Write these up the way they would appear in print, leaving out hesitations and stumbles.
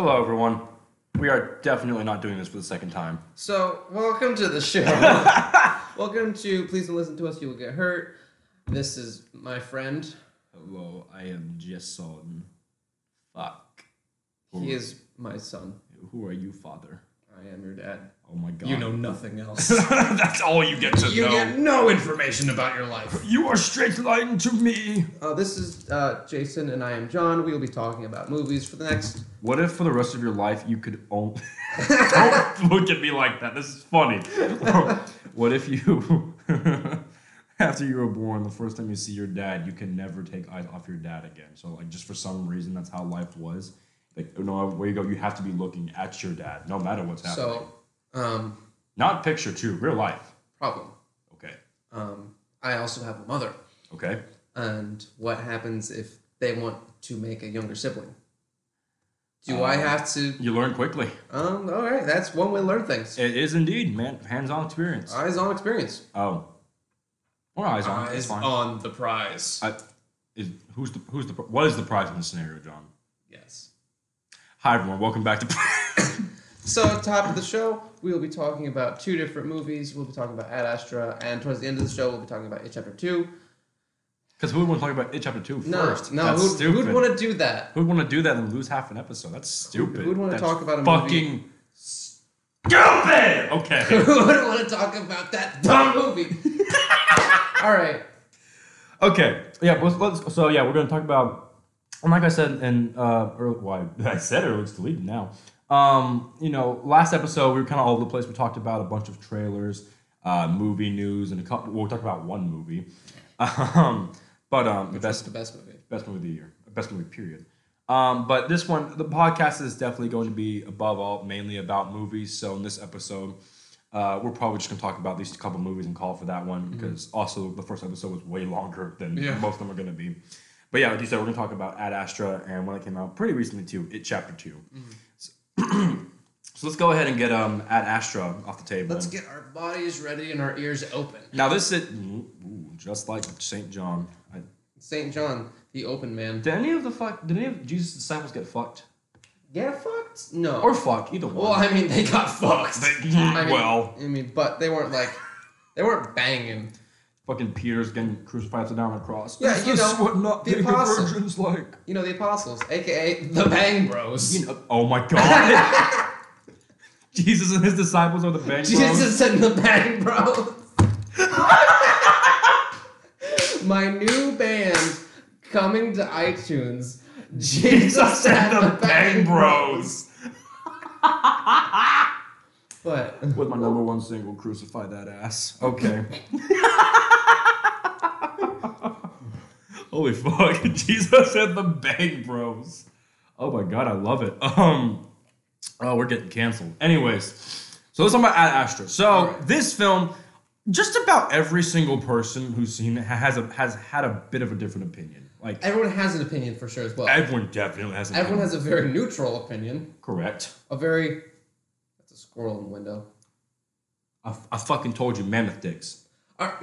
Hello, everyone. We are definitely not doing this for the second time. So, welcome to the show. Welcome to Please Don't Listen to Us, You Will Get Hurt. This is my friend. Hello, I am Jason. Fuck. He is my son. Who are you, father? I am your dad. Oh my god. You know nothing else. That's all you get to know. You get no information about your life. You are straight lying to me. This is Jason and I am John. We will be talking about movies for the next... What if for the rest of your life you could only... Don't look at me like that. This is funny. What if you... After you were born, the first time you see your dad, you can never take eyes off your dad again. So, like, just for some reason, that's how life was. Like, you know, where you go, you have to be looking at your dad, no matter what's happening. So, not picture, too. Real life. problem. Okay. I also have a mother. Okay. And what happens if they want to make a younger sibling? Do I have to... You learn quickly. All right. That's one way to learn things. It is indeed, man. Hands-on experience. Eyes-on experience. Oh. Or eyes-on. Eyes fine. on the prize. What is the prize in this scenario, John? Yes. Hi, everyone. Welcome back to... So, top of the show, we will be talking about two different movies. We'll be talking about Ad Astra, and towards the end of the show, we'll be talking about It Chapter 2. Because who would want to talk about It Chapter 2 first? No, who would want to do that? Who would want to do that and lose half an episode? That's stupid. Who would want to talk about a fucking movie? stupid! Okay. Who would want to talk about that dumb movie? All right. Okay. Yeah, we're going to talk about, and like I said, I said it, it's deleted now. Last episode, we were kind of all over the place. We talked about a bunch of trailers, movie news, and we talked about one movie. The best movie of the year, best movie period. But this one, the podcast is definitely going to be above all mainly about movies. So in this episode, we're probably just gonna talk about these couple movies and call it for that one because also the first episode was way longer than most of them are gonna be. But yeah, like you said, we're gonna talk about Ad Astra and one that came out pretty recently too, It Chapter 2. So let's go ahead and get Ad Astra off the table. Let's get our bodies ready and our ears open. Now this is just like St. John. St. John, the open man. Did any of Jesus' disciples get fucked? Get fucked? No. Or fuck, either one. Well, I mean, they got fucked. But they weren't banging. Fucking Peter's getting crucified upside down on the cross. Yeah, what not the apostles. virgins like. You know, the apostles, a.k.a. the Bang Bros. Oh my god. Jesus and his disciples are the Bang Bros. Jesus and the Bang Bros. My new band coming to iTunes. Jesus and the Bang Bros. What? With my number one single, Crucify That Ass. Okay. Holy fuck. Jesus and the Bang Bros. Oh my god, I love it. We're getting canceled. Anyways, so let's talk about Ad Astra. So this film, just about every single person who's seen it has had a bit of a different opinion. Like everyone has an opinion for sure as well. Everyone definitely has an opinion. Everyone has a very neutral opinion. Correct. That's a squirrel in the window. I fucking told you, mammoth dicks. What?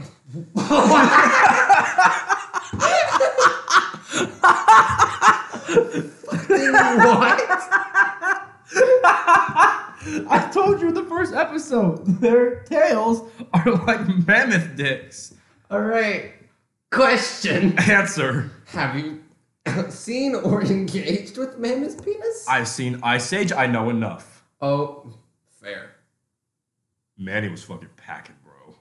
I told you in the first episode, their tails are like mammoth dicks. All right. Question. Answer. Have you seen or engaged with mammoth penis? I've seen Ice Age. I know enough. Oh, fair. Manny was fucking packing, bro.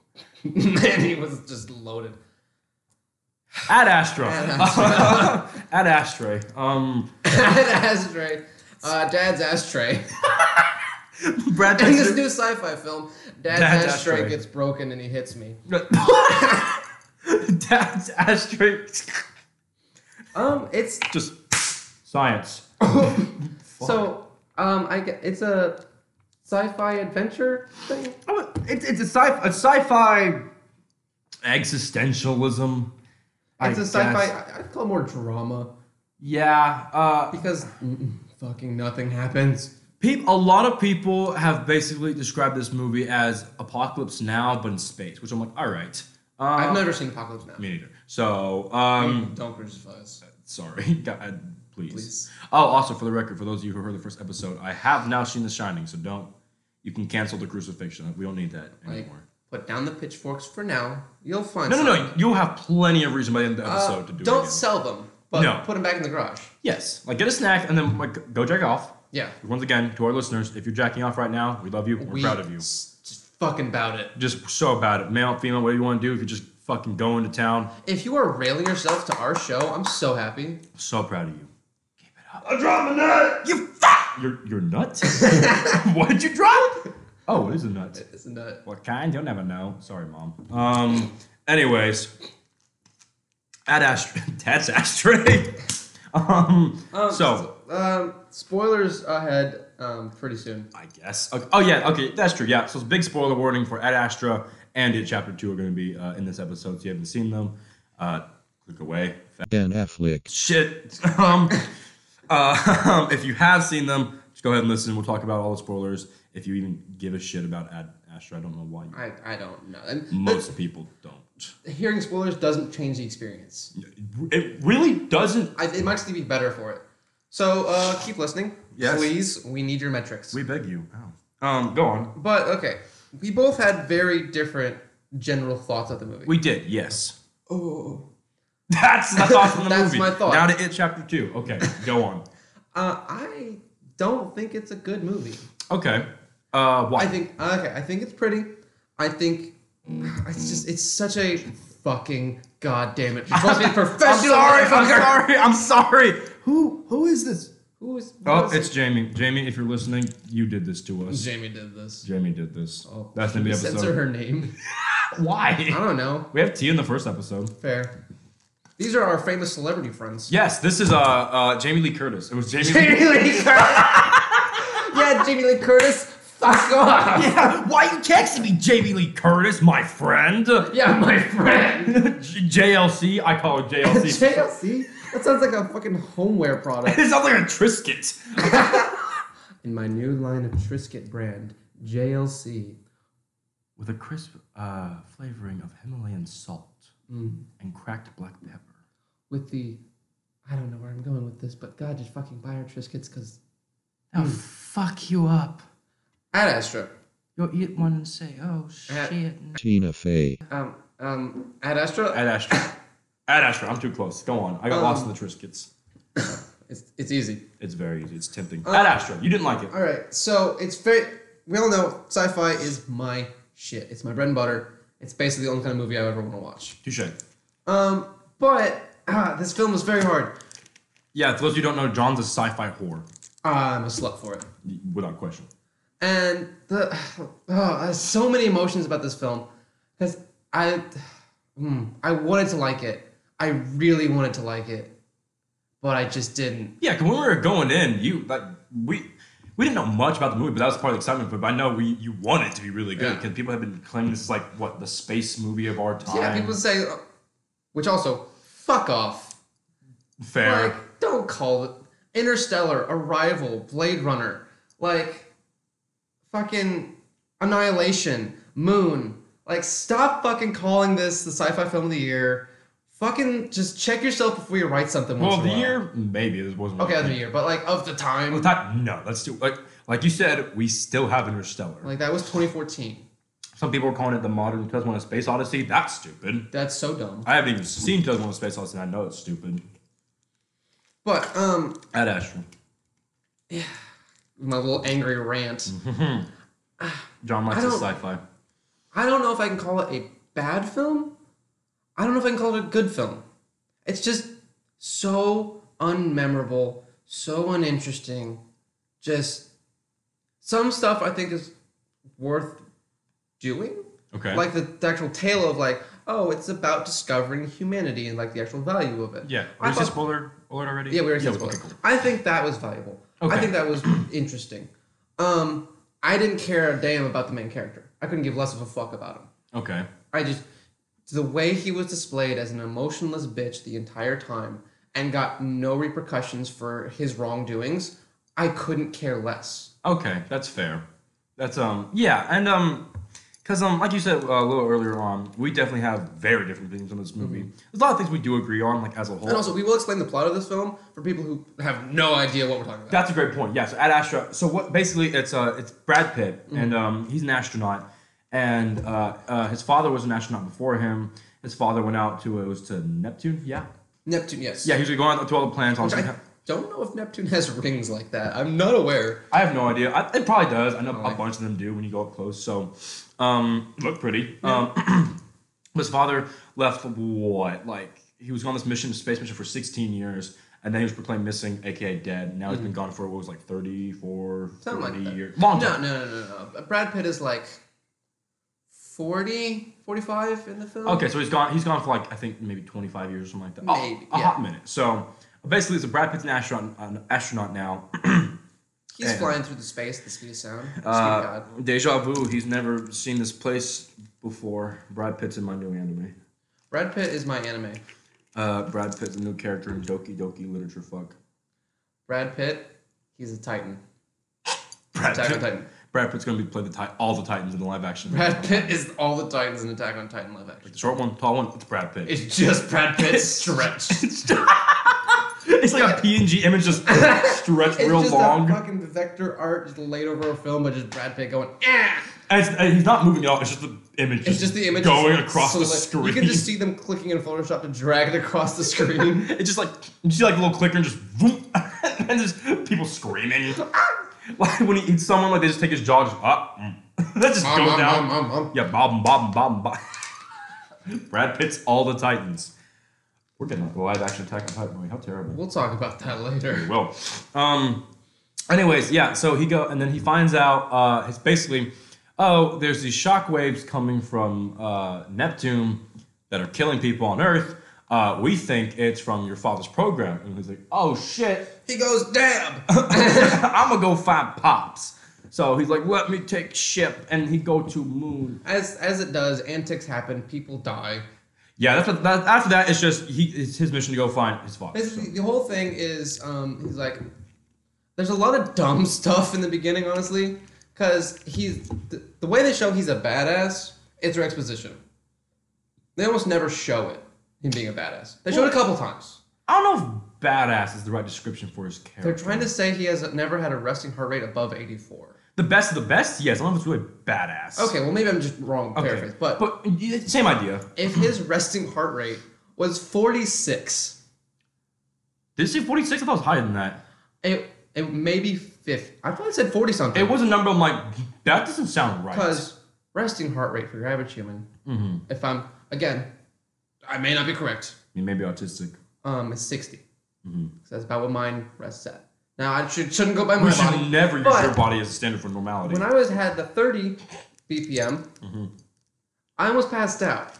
Manny was just loaded. Ad Astra. Ad Astra. Ad Astra. Dad's ashtray. Brad in this new sci-fi film, Dad's ashtray gets broken and he hits me. Dad's ashtray. It's just science. So, it's a sci-fi adventure thing. It's a sci-fi existentialism. It's a sci-fi. I'd call it more drama. Yeah, because fucking nothing happens. A lot of people have basically described this movie as Apocalypse Now, but in space, which I'm like, all right. I've never seen Apocalypse Now. Me neither. So, don't crucify us. Sorry, God, Please. Oh, also for the record, for those of you who heard the first episode, I have now seen The Shining, so you can cancel the crucifixion. We don't need that anymore. Put down the pitchforks for now. You'll find No. You'll have plenty of reason by the end of the episode to do it. Don't sell them, but put them back in the garage. Yes. Get a snack and then go jack off. Yeah. Once again, to our listeners, if you're jacking off right now, we love you. We're proud of you. Just fucking about it. Just so about it. Male, female, whatever you want to do. If you just fucking go into town. If you are railing yourself to our show, I'm so happy. So proud of you. Keep it up. I dropped my nut. You fuck. Your nut? What did you drop? Oh, it is a nut. It's a nut. What kind? You'll never know. Sorry, Mom. Anyways. Ad Astra. Dad's ashtray. Spoilers ahead pretty soon. I guess. Okay. Oh, yeah. Okay, that's true. Yeah. So it's a big spoiler warning for Ad Astra and It Chapter 2 are going to be in this episode. So you haven't seen them. Click away. Ben Affleck. Shit. If you have seen them, just go ahead and listen. We'll talk about all the spoilers. If you even give a shit about Ad Astra, I don't know why. I don't know. And most people don't. Hearing spoilers doesn't change the experience. It really doesn't. It might actually be better for it. So keep listening. Yes. Please. We need your metrics. We beg you. Ow. Go on. But, okay. We both had very different general thoughts of the movie. We did, yes. Oh. That's the thought from the movie. That's my thought. Now to It Chapter 2. Okay, go on. I don't think it's a good movie. Okay. Why? I think it's pretty. I think it's such a fucking goddamn it. You're supposed to be professional. I'm sorry. Who is this? It's Jamie. Jamie, if you're listening, you did this to us. Jamie did this. Oh, that's gonna be episode. Censor her name. Why? I don't know. We have T in the first episode. Fair. These are our famous celebrity friends. Yes, this is Jamie Lee Curtis. It was Jamie Lee Curtis. Yeah, Jamie Lee Curtis. Fuck off! Yeah, why you texting me, Jamie Lee Curtis, my friend? Yeah, my friend. JLC, I call her JLC. JLC? That sounds like a fucking homeware product. It sounds like a Triscuit. In my new line of Triscuit brand, JLC. With a crisp flavoring of Himalayan salt and cracked black pepper. With the, I don't know where I'm going with this, but God, just fucking buy our Triscuits, because... They'll fuck you up. Ad Astra. You'll eat one and say, oh, shit. Tina Fey. Ad Astra? Ad Astra, I'm too close. Go on. I got lost in the Triscuits. It's easy. It's very easy. It's tempting. Ad Astra, you didn't like it. All right, so we all know sci-fi is my shit. It's my bread and butter. It's basically the only kind of movie I ever want to watch. Touche. But this film was very hard. Yeah, for those of you who don't know, John's a sci-fi whore. I'm a slut for it. Without question. And there's so many emotions about this film. Because I wanted to like it. I really wanted to like it. But I just didn't. Yeah, because when we were going in, we didn't know much about the movie, but that was part of the excitement. But I know you want it to be really good because people have been claiming this is like, the space movie of our time. Yeah, people say, which also, fuck off. Fair. Don't call it Interstellar, Arrival, Blade Runner, fucking Annihilation, Moon. Stop fucking calling this the sci-fi film of the year. Fucking just check yourself before you write something. Well, the year, maybe this wasn't. Okay, of the year, but of the time. No, that's too like you said. We still have Interstellar. That was 2014. Some people are calling it the modern 2001: A Space Odyssey. That's stupid. That's so dumb. I haven't even seen 2001: A Space Odyssey, and I know it's stupid. But Ad Astra. Yeah, my little angry rant. John likes his sci-fi. I don't know if I can call it a bad film. I don't know if I can call it a good film. It's just so unmemorable, so uninteresting. Just some stuff I think is worth doing. Okay. The actual tale of it's about discovering humanity and the actual value of it. Yeah. Did you say spoiler alert already? Yeah, we already said spoiler. Okay, cool. I think that was valuable. Okay. I think that was interesting. I didn't care a damn about the main character. I couldn't give less of a fuck about him. Okay. The way he was displayed as an emotionless bitch the entire time and got no repercussions for his wrongdoings, I couldn't care less. Okay, that's fair. That's yeah, and Because, like you said a little earlier on, we definitely have very different opinions on this movie. There's a lot of things we do agree on, like as a whole. And also, we will explain the plot of this film for people who have no idea what we're talking about. That's a great point. Yeah. So Ad Astra. So what? Basically, it's Brad Pitt, and he's an astronaut, and his father was an astronaut before him. His father went out to Neptune. Yeah. Neptune, yes. Yeah, he was going to all the planets. I don't know if Neptune has rings like that. I'm not aware. I have no idea. It probably does. I know a bunch of them do when you go up close. So, look pretty. Yeah. His father left he was on this space mission for 16 years, and then he was proclaimed missing, aka dead. Now he's been gone for 34, Something 30 like that. years. Long time. No. Brad Pitt is like 40, 45 in the film. Okay, so he's gone for I think maybe 25 years or something like that. Maybe, a hot minute. So basically, so Brad Pitt's an astronaut now. He's flying through the space, the speed of sound. The speed of God. Deja vu. He's never seen this place before. Brad Pitt's in my new anime. Brad Pitt is my anime. Brad Pitt's a new character in Doki Doki Literature. Fuck. Brad Pitt, he's a Titan. Brad Attack Pitt. on Titan. Brad Pitt's gonna be playing all the Titans in the live action. Brad Pitt is all the Titans in Attack on Titan live action. The short one, tall one, it's Brad Pitt. It's just Brad Pitt stretched. It's like a PNG image just stretched real just long. That fucking vector art just laid over a film, but just Brad Pitt going, eh. And he's not moving at all. It's just the image. It's just the image going across the screen. You can just see them clicking in Photoshop to drag it across the screen. It's just you see a little clicker and just boom, and just people screaming. Like when he eats someone, they just take his jaw, just that just goes down. Yeah, bob. Brad Pitt's all the Titans. We're getting a live action Attack on Titan. How terrible. We'll talk about that later. We will. Anyways, yeah. So and then he finds out. It's basically, there's these shock waves coming from Neptune that are killing people on Earth. We think it's from your father's program. And he's like, oh shit. He goes, damn. I'm gonna go find Pops. So he's like, let me take ship, and he go to moon. As it does, antics happen, people die. Yeah, after that, it's just it's his mission to go find his father. Basically, the whole thing is, he's like, there's a lot of dumb stuff in the beginning, honestly, because the way they show he's a badass, it's their exposition. They almost never show it, him being a badass. They show it a couple times. I don't know if badass is the right description for his character. They're trying to say he has never had a resting heart rate above 84. The best of the best, yes. I don't know if it's really badass. Okay, well maybe I'm just wrong paraphrase, but same idea. If his resting heart rate was 46, did it say 46? I thought it was higher than that. It may be 50. I thought it said 40 something. It was a number. I'm like, that doesn't sound right. Because resting heart rate for your average human, if I may not be correct. You may be autistic. It's 60. So that's about what mine rests at. Now, I shouldn't go by my we body. We should never use your body as a standard for normality. When I had the 30 BPM, I almost passed out.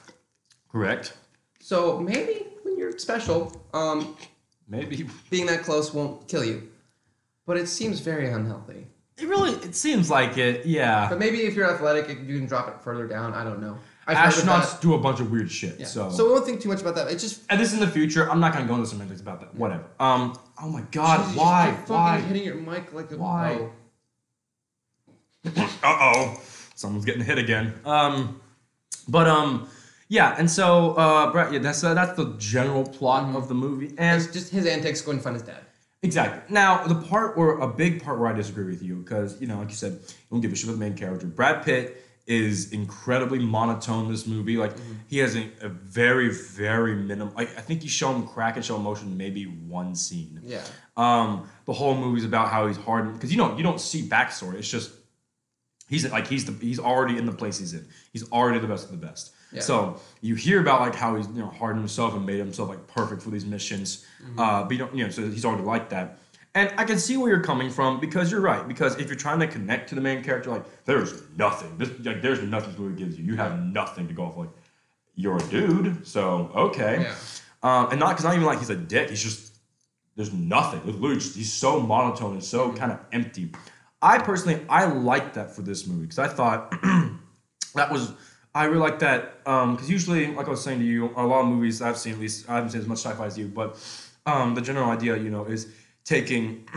Correct. So maybe when you're special, maybe being that close won't kill you. But it seems very unhealthy. It seems like it, yeah. But maybe if you're athletic, you can drop it further down. I don't know. Astronauts do a bunch of weird shit, yeah. So we won't think too much about that. It's just... And this is in the future. I'm not going to go into semantics about that. Whatever. Oh my god, why? Why? Hitting your mic like a... Why? Uh-oh. Someone's getting hit again. Yeah, and so, that's the general plot of the movie. And it's just his antics going to find his dad. Exactly. Now, a big part where I disagree with you, because, like you said, you don't give a shit about the main character. Brad Pitt is incredibly monotone in this movie. Like, he has a very, very minimal... I think you show him crack and show emotion in maybe one scene. Yeah. The whole movie's about how he's hardened... Because, you don't see backstory. It's just... He's already in the place he's in. He's already the best of the best. Yeah. So you hear about how he's hardened himself and made himself perfect for these missions. But so he's already like that. And I can see where you're coming from, because you're right. Because if you're trying to connect to the main character, there's nothing. There's nothing this movie gives you. You have nothing to go off. You're a dude, so okay. Yeah. And not even he's a dick. He's just there's nothing. Literally, he's so monotone and so kind of empty. I personally liked that for this movie, because I thought I really like that, because usually, like I was saying to you, a lot of movies I've seen, at least I haven't seen as much sci-fi as you, but the general idea, is taking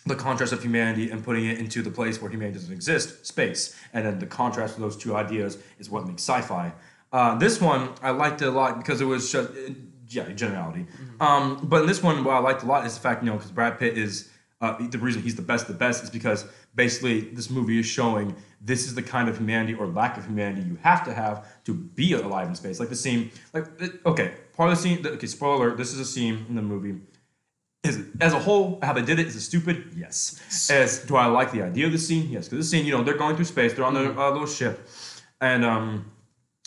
the contrast of humanity and putting it into the place where humanity doesn't exist, space. And then the contrast of those two ideas is what makes sci-fi. This one, I liked it a lot because it was just, generality. But in this one, what I liked a lot is the fact, because Brad Pitt is, the reason he's the best is because basically this movie is showing this is the kind of humanity or lack of humanity you have to be alive in space. Like the scene, part of the scene, spoiler alert, this is a scene in the movie. As a whole, how they did it, is it stupid? Yes. Do I like the idea of the scene? Yes. Because this scene, they're going through space, they're on their little ship, and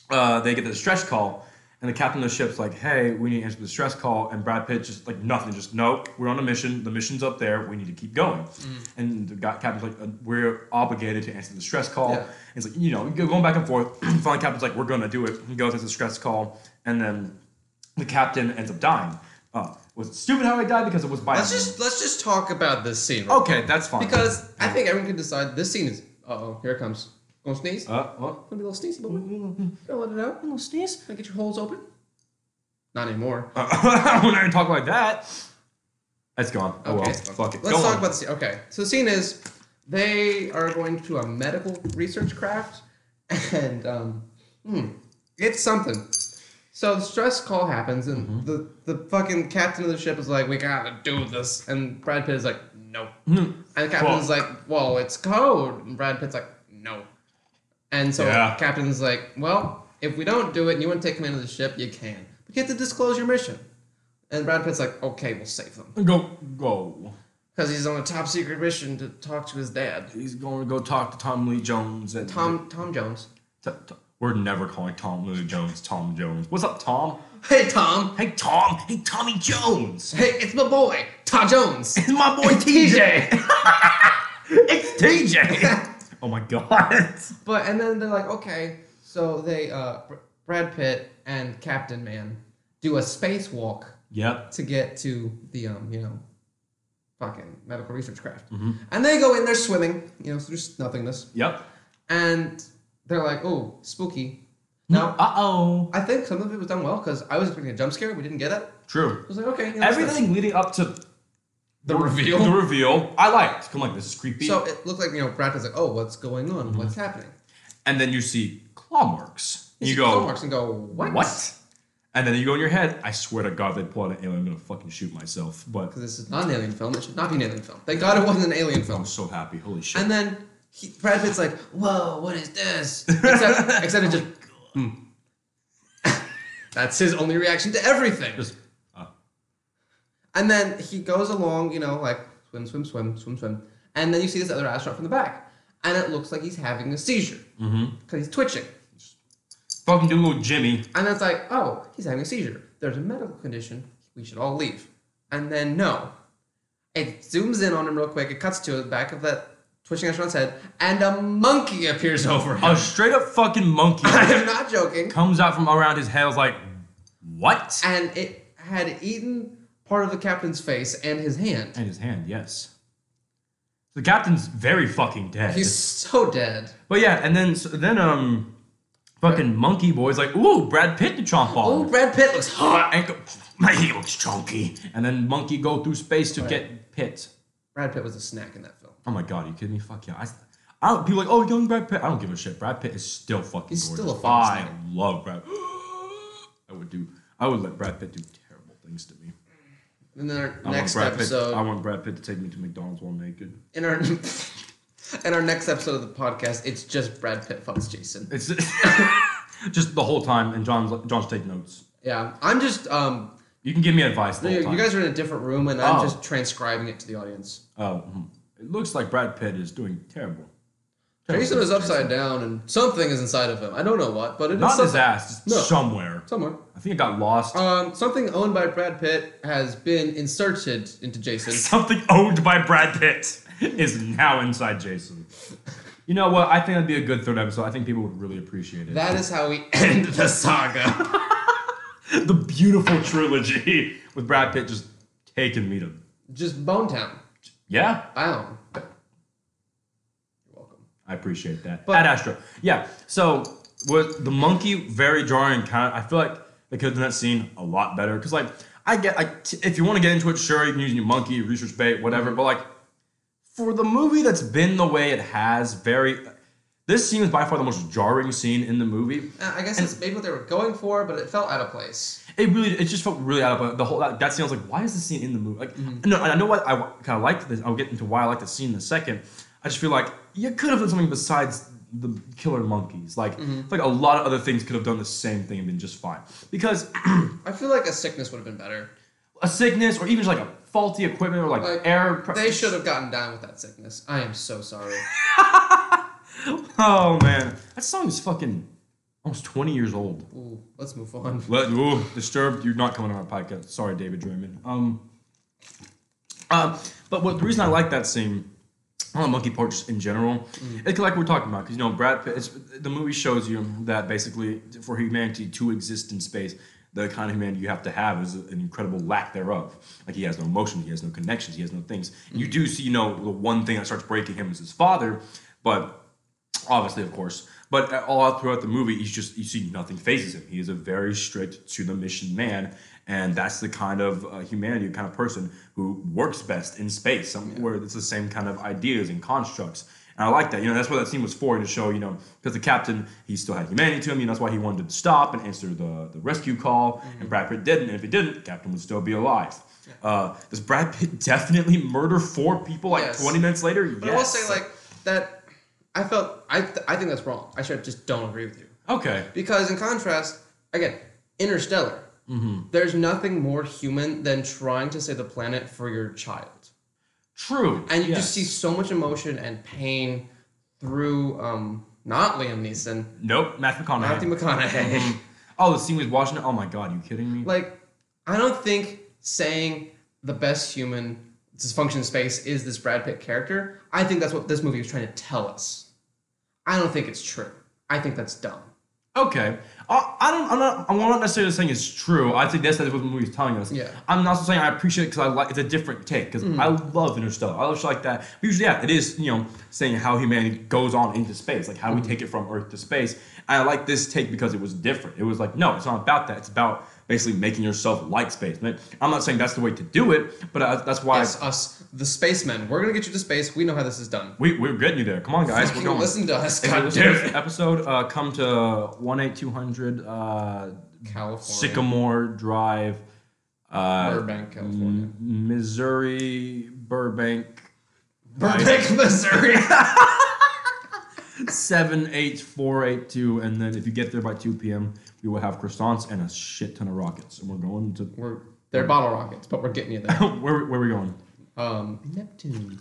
they get the distress call, and the captain of the ship's like, hey, we need to answer the distress call, and Brad Pitt just like nothing, just no, we're on a mission, the mission's up there, we need to keep going. And the captain's like, we're obligated to answer the distress call. Yeah. It's like, going back and forth, finally captain's like, we're gonna do it. He goes to the distress call, and then the captain ends up dying. Was it stupid how he died? Because it was by. Let's just talk about this scene. Okay, that's fine. Because I think everyone can decide this scene is. Here it comes. Gonna sneeze? What? Gonna be a little sneezy, boy. Gonna let it out. A little sneeze. Gonna get your holes open. Not anymore. We're not gonna talk like that. It's gone. Oh okay, well. Fuck it. Let's talk about the scene. Okay, so the scene is they are going to a medical research craft, and it's something. So the stress call happens, and the fucking captain of the ship is like, we gotta do this. And Brad Pitt is like, no. And the captain's like, well, it's code. And Brad Pitt's like, no. And so the captain's like, well, if we don't do it and you want to take command of the ship, you can. But you have to disclose your mission. And Brad Pitt's like, okay, we'll save them. Go. Because he's on a top secret mission to talk to his dad. He's going to go talk to Tom Lee Jones. And Tom Jones. We're never calling Tom Lee Jones Tom Jones. What's up, Tom? Hey, Tom. Hey, Tom. Hey, Tommy Jones. Hey, it's my boy, Tom Jones. It's my boy, TJ. It's TJ. Oh, my God. And then they're like, okay. So they, Brad Pitt and Captain Man do a spacewalk. Yep. To get to the, fucking medical research craft. And they go in there swimming, so there's nothingness. Yep. And they're like, oh, spooky. Now, I think some of it was done well because I was expecting a jump scare. We didn't get it. True. I was like, okay. Everything leading up to the reveal. The reveal, I liked. I'm like, this is creepy. So it looked like, Brad was like, oh, what's going on? What's happening? And then you see claw marks. You go, claw marks and go, what? What? And then you go in your head, I swear to God, they pull out an alien, I'm going to fucking shoot myself. But because this is not an alien film. It should not be an alien film. Thank God it wasn't an alien film. I'm so happy. Holy shit. And then Brad Pitt's like, whoa, what is this? Except it just... That's his only reaction to everything. And then he goes along, like swim. And then you see this other astronaut from the back. And it looks like he's having a seizure. Because he's twitching. Fucking do little Jimmy. And it's like, oh, he's having a seizure. There's a medical condition. We should all leave. And then, no. It zooms in on him real quick. It cuts to the back of that twitching astronaut's head. And a monkey appears over him. A straight up fucking monkey. I am not joking. Comes out from around his head. I was like, what? And it had eaten part of the captain's face and his hand. And his hand, yes. The captain's very fucking dead. He's so dead. But yeah, and then fucking monkey boy's like, ooh, Brad Pitt to chomp on. Ooh, Brad Pitt looks hot. He looks chunky. And then monkey go through space to get Pitt. Brad Pitt was a snack in that film. Oh my God, are you kidding me? Fuck yeah. I don't, people like, oh, young Brad Pitt. I don't give a shit. Brad Pitt is still fucking gorgeous. Still a fucking snack. I love Brad Pitt. I would let Brad Pitt do terrible things to me. And then our next episode... I want Brad Pitt to take me to McDonald's while naked. In our next episode of the podcast, it's just Brad Pitt fucks Jason. It's just the whole time, and John's taking notes. Yeah, I'm just... you can give me advice the whole time. You guys are in a different room, and I'm just transcribing it to the audience. Oh, it looks like Brad Pitt is doing terrible. Jason is upside down, and something is inside of him. I don't know what, but it is not his ass. Just somewhere. I think it got lost. Something owned by Brad Pitt has been inserted into Jason. Something owned by Brad Pitt is now inside Jason. You know what? I think that'd be a good third episode. I think people would really appreciate it. That is how we end the saga. The beautiful trilogy with Brad Pitt just taking me to... Just Bone Town. Yeah. Wow. I appreciate that. Ad Astra. Yeah. So with the monkey, very jarring. I feel like they could have done that scene a lot better. Because if you want to get into it, sure, you can use your monkey, research bait, whatever. But for the movie that's been the way it has, this scene is by far the most jarring scene in the movie. I guess it's maybe what they were going for, but it felt out of place. It just felt really out of place. The whole that scene, I was like, why is this scene in the movie? Like, no, I know what I kind of liked this. I'll get into why I like the scene in a second. I just feel like you could have done something besides the killer monkeys. Like, like a lot of other things could have done the same thing and been just fine. Because I feel like a sickness would have been better. A sickness, or even just like a faulty equipment, or like air. They should have gotten down with that sickness. I am so sorry. Oh man, that song is fucking almost 20 years old. Ooh, let's move on. Disturbed. You're not coming on our podcast. Sorry, David Draymond. But the reason I like that scene, on the monkey part just in general, it's like we're talking about, because Brad Pitt. The movie shows you that basically for humanity to exist in space, the kind of humanity you have to have is an incredible lack thereof. Like, he has no emotion, he has no connections, he has no things. You do see, the one thing that starts breaking him is his father, but obviously, of course. But all out throughout the movie, you see nothing phases him. He is a very strict to the mission man, and that's the kind of humanity, kind of person who works best in space, where it's the same kind of ideas and constructs. And I like that. That's what that scene was for, to show, because the captain, he still had humanity to him. That's why he wanted to stop and answer the rescue call. And Brad Pitt didn't. And if he didn't, the captain would still be alive. Does Brad Pitt definitely murder 4 people 20 minutes later? Yes. But I will say, that I think that's wrong. I just don't agree with you. Okay. Because in contrast, again, Interstellar. There's nothing more human than trying to save the planet for your child. True. And you just see so much emotion and pain through, not Liam Neeson. Nope, Matthew McConaughey. Oh, the scene was watching it? Oh my god, are you kidding me? I don't think saying the best human dysfunction in space is this Brad Pitt character. I think that's what this movie is trying to tell us. I don't think it's true. I think that's dumb. Okay. I'm not necessarily saying it's true. I think that's what the movie is telling us. Yeah. I'm also saying I appreciate it because it's a different take. Because I love Interstellar. I love shit like that. But usually, it is, saying how humanity goes on into space. Like, how we take it from Earth to space. And I like this take because it was different. It was like, no, it's not about that. It's about basically making yourself like space. I'm not saying that's the way to do it, but that's why... Yes, us, the spacemen. We're going to get you to space. We know how this is done. We're getting you there. Come on, guys. We're going. Listen to us. If you listen to this episode, come to 18200 California. Sycamore Drive, Burbank, California. Missouri, Burbank, Missouri. 78482, and then if you get there by 2 p.m., we will have croissants and a shit ton of rockets, and we're going to. They're bottle rockets, but we're getting you there. where are we going? Neptune.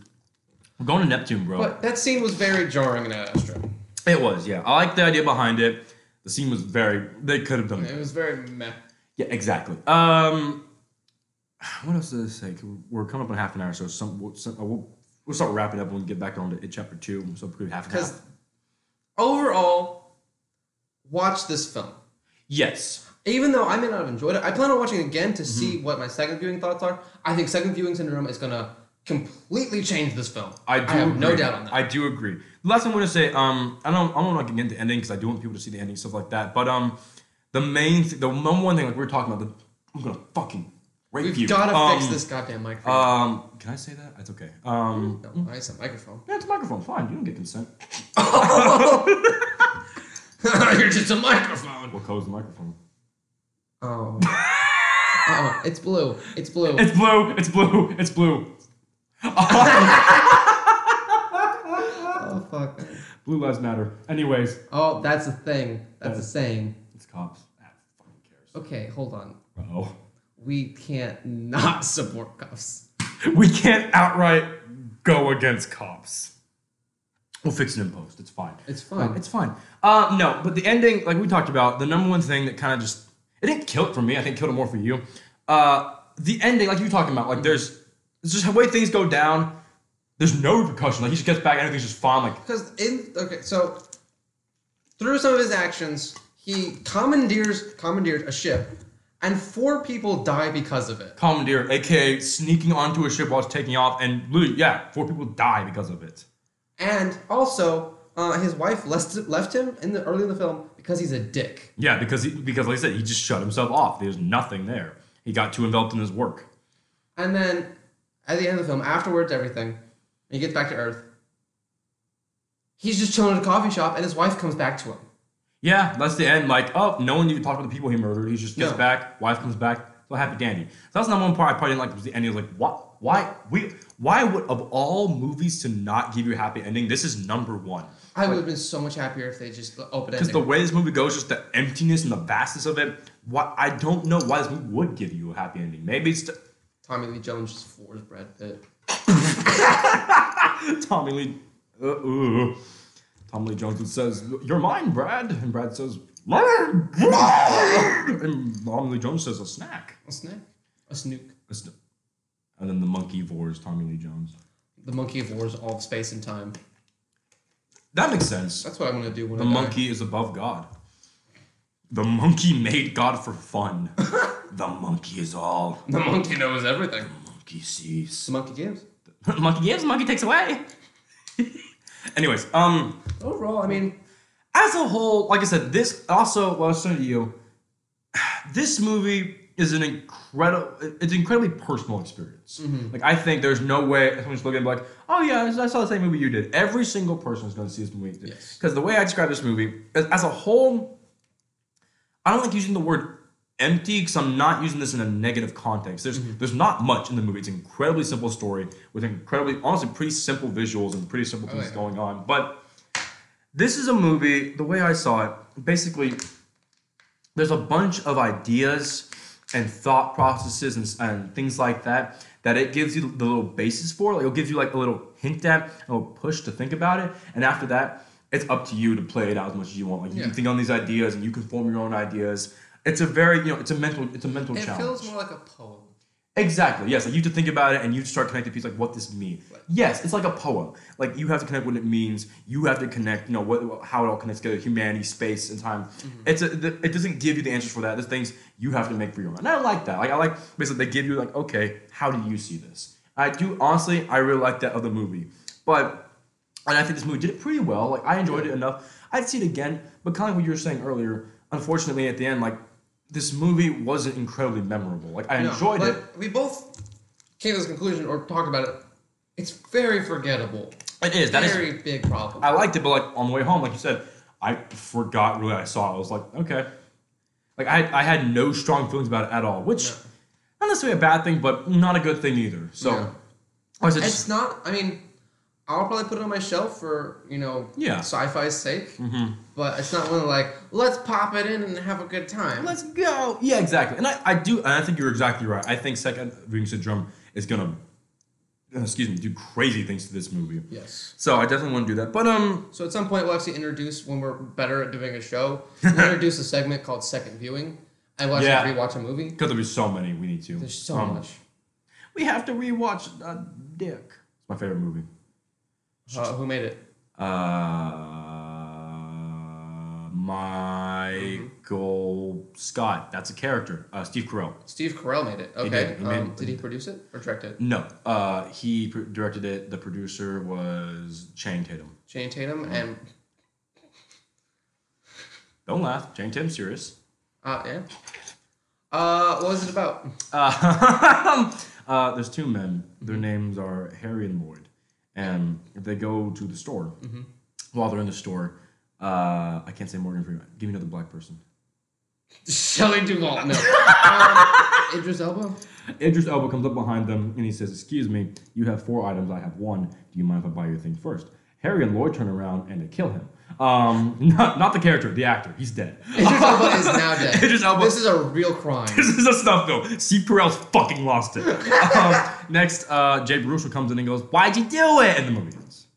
We're going to Neptune, bro. But that scene was very jarring in Ad Astra. It was, yeah. I like the idea behind it. The scene was they could have done it. It was very meh. Yeah, exactly. What else did I say? We're coming up on half an hour, so we'll start wrapping up when we get back on to It Chapter 2. So probably half an hour. Because overall, watch this film. Yes. Even though I may not have enjoyed it, I plan on watching it again to see what my second viewing thoughts are. I think second viewing syndrome is going to completely change this film. I have no doubt on that. I do agree. The last thing I'm going to say, I don't want to get into the ending because I do want people to see the ending, stuff like that. But the number one thing, like we were talking about, I'm going to fucking rape you. We've got to fix this goddamn microphone. Can I say that? That's okay. No, it's a microphone. Yeah, it's a microphone. Fine. You don't get consent. You're just a microphone. What color is the microphone? Oh. It's blue. It's blue. It's blue. It's blue. It's blue. Oh, fuck. Blue lives matter. Anyways. Oh, that's a thing. That's a saying. It's cops. Ah, fucking cares. Okay, hold on. Uh-oh. We can't not support cops. We can't outright go against cops. We'll fix it in post. It's fine. It's fine. It's fine. No, but the ending, like we talked about, the number one thing that kind of just... It didn't kill it for me. I think it killed it more for you. The ending, like you were talking about, like it's just the way things go down. There's no repercussion. Like he just gets back, everything's just fine. Like so through some of his actions, he commandeers a ship, and 4 people die because of it. Commandeer, aka sneaking onto a ship while it's taking off, and literally, 4 people die because of it. And also, his wife left him early in the film because he's a dick. Yeah, because like I said, he just shut himself off. There's nothing there. He got too enveloped in his work. And then at the end of the film, afterwards, everything, he gets back to Earth. He's just chilling at a coffee shop, and his wife comes back to him. Yeah, that's the end. Like, oh, no one even talked about the people he murdered. He just gets back, wife comes back, so happy dandy. So that's the number one part I probably didn't like was the ending. I was like, what? Why would, of all movies to not give you a happy ending, this is number one. I would have been so much happier if they just opened it. Because the way this movie goes, just the emptiness and the vastness of it, I don't know why this movie would give you a happy ending. Maybe it's... Tommy Lee Jones just floors Brad Pitt. Tommy Lee Jones says, "You're mine, Brad." And Brad says, and Tommy Lee Jones says, "A snack." A snack? A snook. And then the monkey vores Tommy Lee Jones. The monkey vores all of space and time. That makes sense. That's what I'm going to do when the monkey is above God. The monkey made God for fun. The monkey is all. The monkey knows everything. The monkey sees. The monkey gives. The monkey gives, the monkey takes away. Anyways, overall, I mean, as a whole, like I said, this also, well, I'll say to you, this movie is it's an incredibly personal experience. Mm-hmm. Like, I think there's no way someone's looking like, oh yeah, I saw the same movie you did. Every single person is going to see this movie. Yes. Because the way I describe this movie, as a whole, I don't like using the word empty because I'm not using this in a negative context. There's not much in the movie. It's an incredibly simple story with incredibly, honestly, pretty simple visuals and pretty simple things going on. But this is a movie, the way I saw it, basically, there's a bunch of ideas and thought processes and things like that it gives you the little basis for. Like, it'll give you like a little hint at, a little push to think about it. And after that, it's up to you to play it out as much as you want. Like, you can think on these ideas and you can form your own ideas. It's a very, it's a mental challenge. It feels more like a poem. Exactly, yes. Like, you have to think about it and you start connecting pieces, like what this means. Right. Yes, it's like a poem. Like, you have to connect what it means. You have to connect, how it all connects together, humanity, space, and time. Mm-hmm. It doesn't give you the answers for that. There's things you have to make for your own. And I like that. Like, I like, basically, they give you, like, okay, how do you see this? I do, honestly, I really like that of the movie. And I think this movie did it pretty well. Like, I enjoyed it enough. I'd see it again, but kind of like what you were saying earlier, unfortunately, at the end, like, this movie wasn't incredibly memorable. Like, I enjoyed it. We both came to this conclusion or talked about it. It's very forgettable. It is. That very big problem. I liked it, but like on the way home, like you said, I forgot really I saw it. I was like, okay. Like, I had no strong feelings about it at all, which not necessarily a bad thing, but not a good thing either. So, it's not. I mean, I'll probably put it on my shelf for, sci-fi's sake. Mm-hmm. But it's not one of like, let's pop it in and have a good time. Let's go. Yeah, exactly. And I think you're exactly right. I think second viewing syndrome is going to, do crazy things to this movie. Yes. So I definitely want to do that. But, so at some point we'll actually introduce, when we're better at doing a show, we'll introduce a segment called Second Viewing. And we'll actually rewatch a movie. Because there's so many we need to. There's so much. We have to rewatch Dick. It's my favorite movie. Who made it? Michael Scott. That's a character. Steve Carell. Steve Carell made it. Okay. Did he produce it or direct it? No. He directed it. The producer was Channing Tatum. Channing Tatum and... Don't laugh. Channing Tatum's serious. Yeah. What was it about? There's two men. Their names are Harry and Lloyd. And they go to the store. Mm-hmm. While they're in the store, I can't say Morgan Freeman. Give me another black person. Shelley Duvall. No. Idris Elba? Idris Elba comes up behind them and he says, "Excuse me, you have 4 items. I have 1. Do you mind if I buy your thing first?" Harry and Lloyd turn around and they kill him. Not the character, the actor. He's dead. Idris Elba is now dead. Idris Elba. This is a real crime. This is a stuff though. Steve Carell's fucking lost it. Next, Jay Baruchel comes in and goes, "Why'd you do it?" And the movie ends.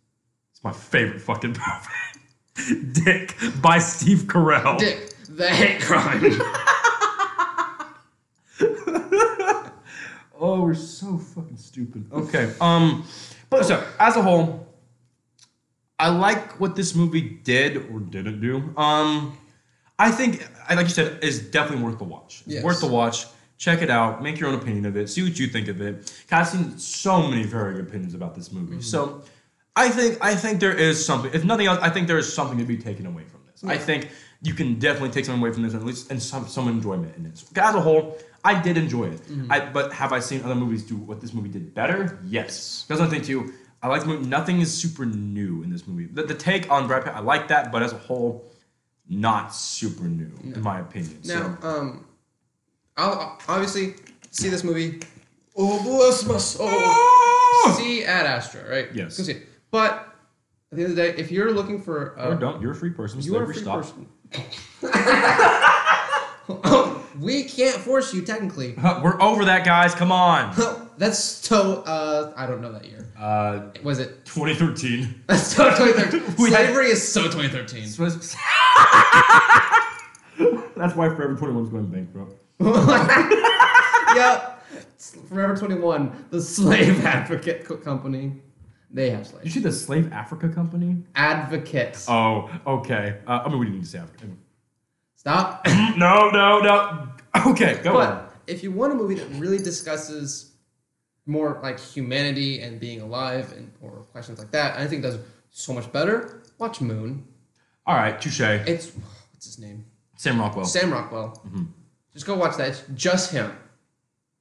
It's my favorite fucking movie. Dick by Steve Carell. Dick, the hate crime. Oh, we're so fucking stupid. Okay. But so as a whole, I like what this movie did or didn't do. I think, like you said, it's definitely worth the watch. It's worth the watch. Check it out. Make your own opinion of it. See what you think of it. I've seen so many very good opinions about this movie. Mm-hmm. So I think there is something. If nothing else, I think there is something to be taken away from this. Yeah. I think you can definitely take something away from this, and at least and some enjoyment in it. As a whole, I did enjoy it. Mm-hmm. But have I seen other movies do what this movie did better? Yes. Because I think too. I like the movie. Nothing is super new in this movie. The take on Brad Pitt, I like that, but as a whole, not super new in my opinion. Now, I'll obviously see this movie. Oh, bless my soul. See Ad Astra, right? Yes. Go see it. But at the end of the day, if you're looking for... or don't. You're a free person. You are a free person. We can't force you, technically. We're over that, guys. Come on. That's so... I don't know that year. Was it... 2013. That's so 2013. Slavery is so 2013. That's why Forever 21 is going bankrupt. Yeah. Forever 21, the slave advocate company. They have slaves. Did you see the Slave Africa Company? Advocates. Oh, okay. I mean, we didn't need to say Africa. Stop. No. Okay, go on. But if you want a movie that really discusses more like humanity and being alive and or questions like that, I think does so much better. Watch Moon. All right, touche. It's what's his name? Sam Rockwell. Sam Rockwell. Mm-hmm. Just go watch that. It's just him.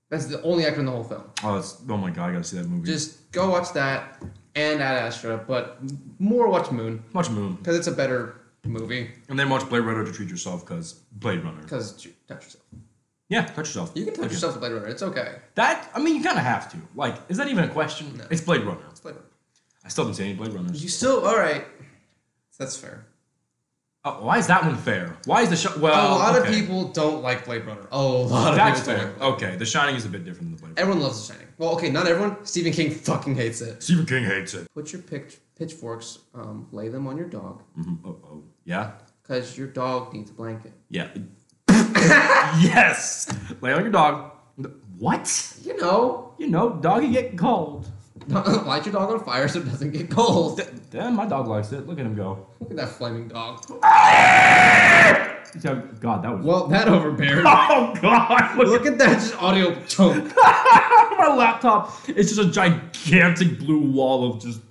That's the only actor in the whole film. Oh my god, I gotta see that movie. Just go watch that and Ad Astra, but more watch Moon. Watch Moon. Because it's a better movie. And then watch Blade Runner to treat yourself, because Blade Runner. Because touch yourself. Yeah, touch yourself. You can touch yourself with Blade Runner. It's okay. You kind of have to. Like, is that even a question? No. It's Blade Runner. It's Blade Runner. I still haven't seen any Blade Runners. You still... Alright. That's fair. Oh, why is that one fair? Why is the show... Well, a lot of people don't like Blade Runner. A lot of That's people fair. don't like Blade Runner. Okay, The Shining is a bit different than The Blade Runner. Everyone loves The Shining. Well, okay, not everyone. Stephen King fucking hates it. Stephen King hates it. Put your pitchforks, lay them on your dog. Mm-hmm. Oh, yeah? Because your dog needs a blanket. Yeah. Yes! Lay on your dog. What? You know, doggy get cold. light your dog on fire so it doesn't get cold. Damn, my dog likes it. Look at him go. Look at that flaming dog. God, that was... Well, that overbeared. Oh, God. Look at that just audio choke. My laptop is just a gigantic blue wall of just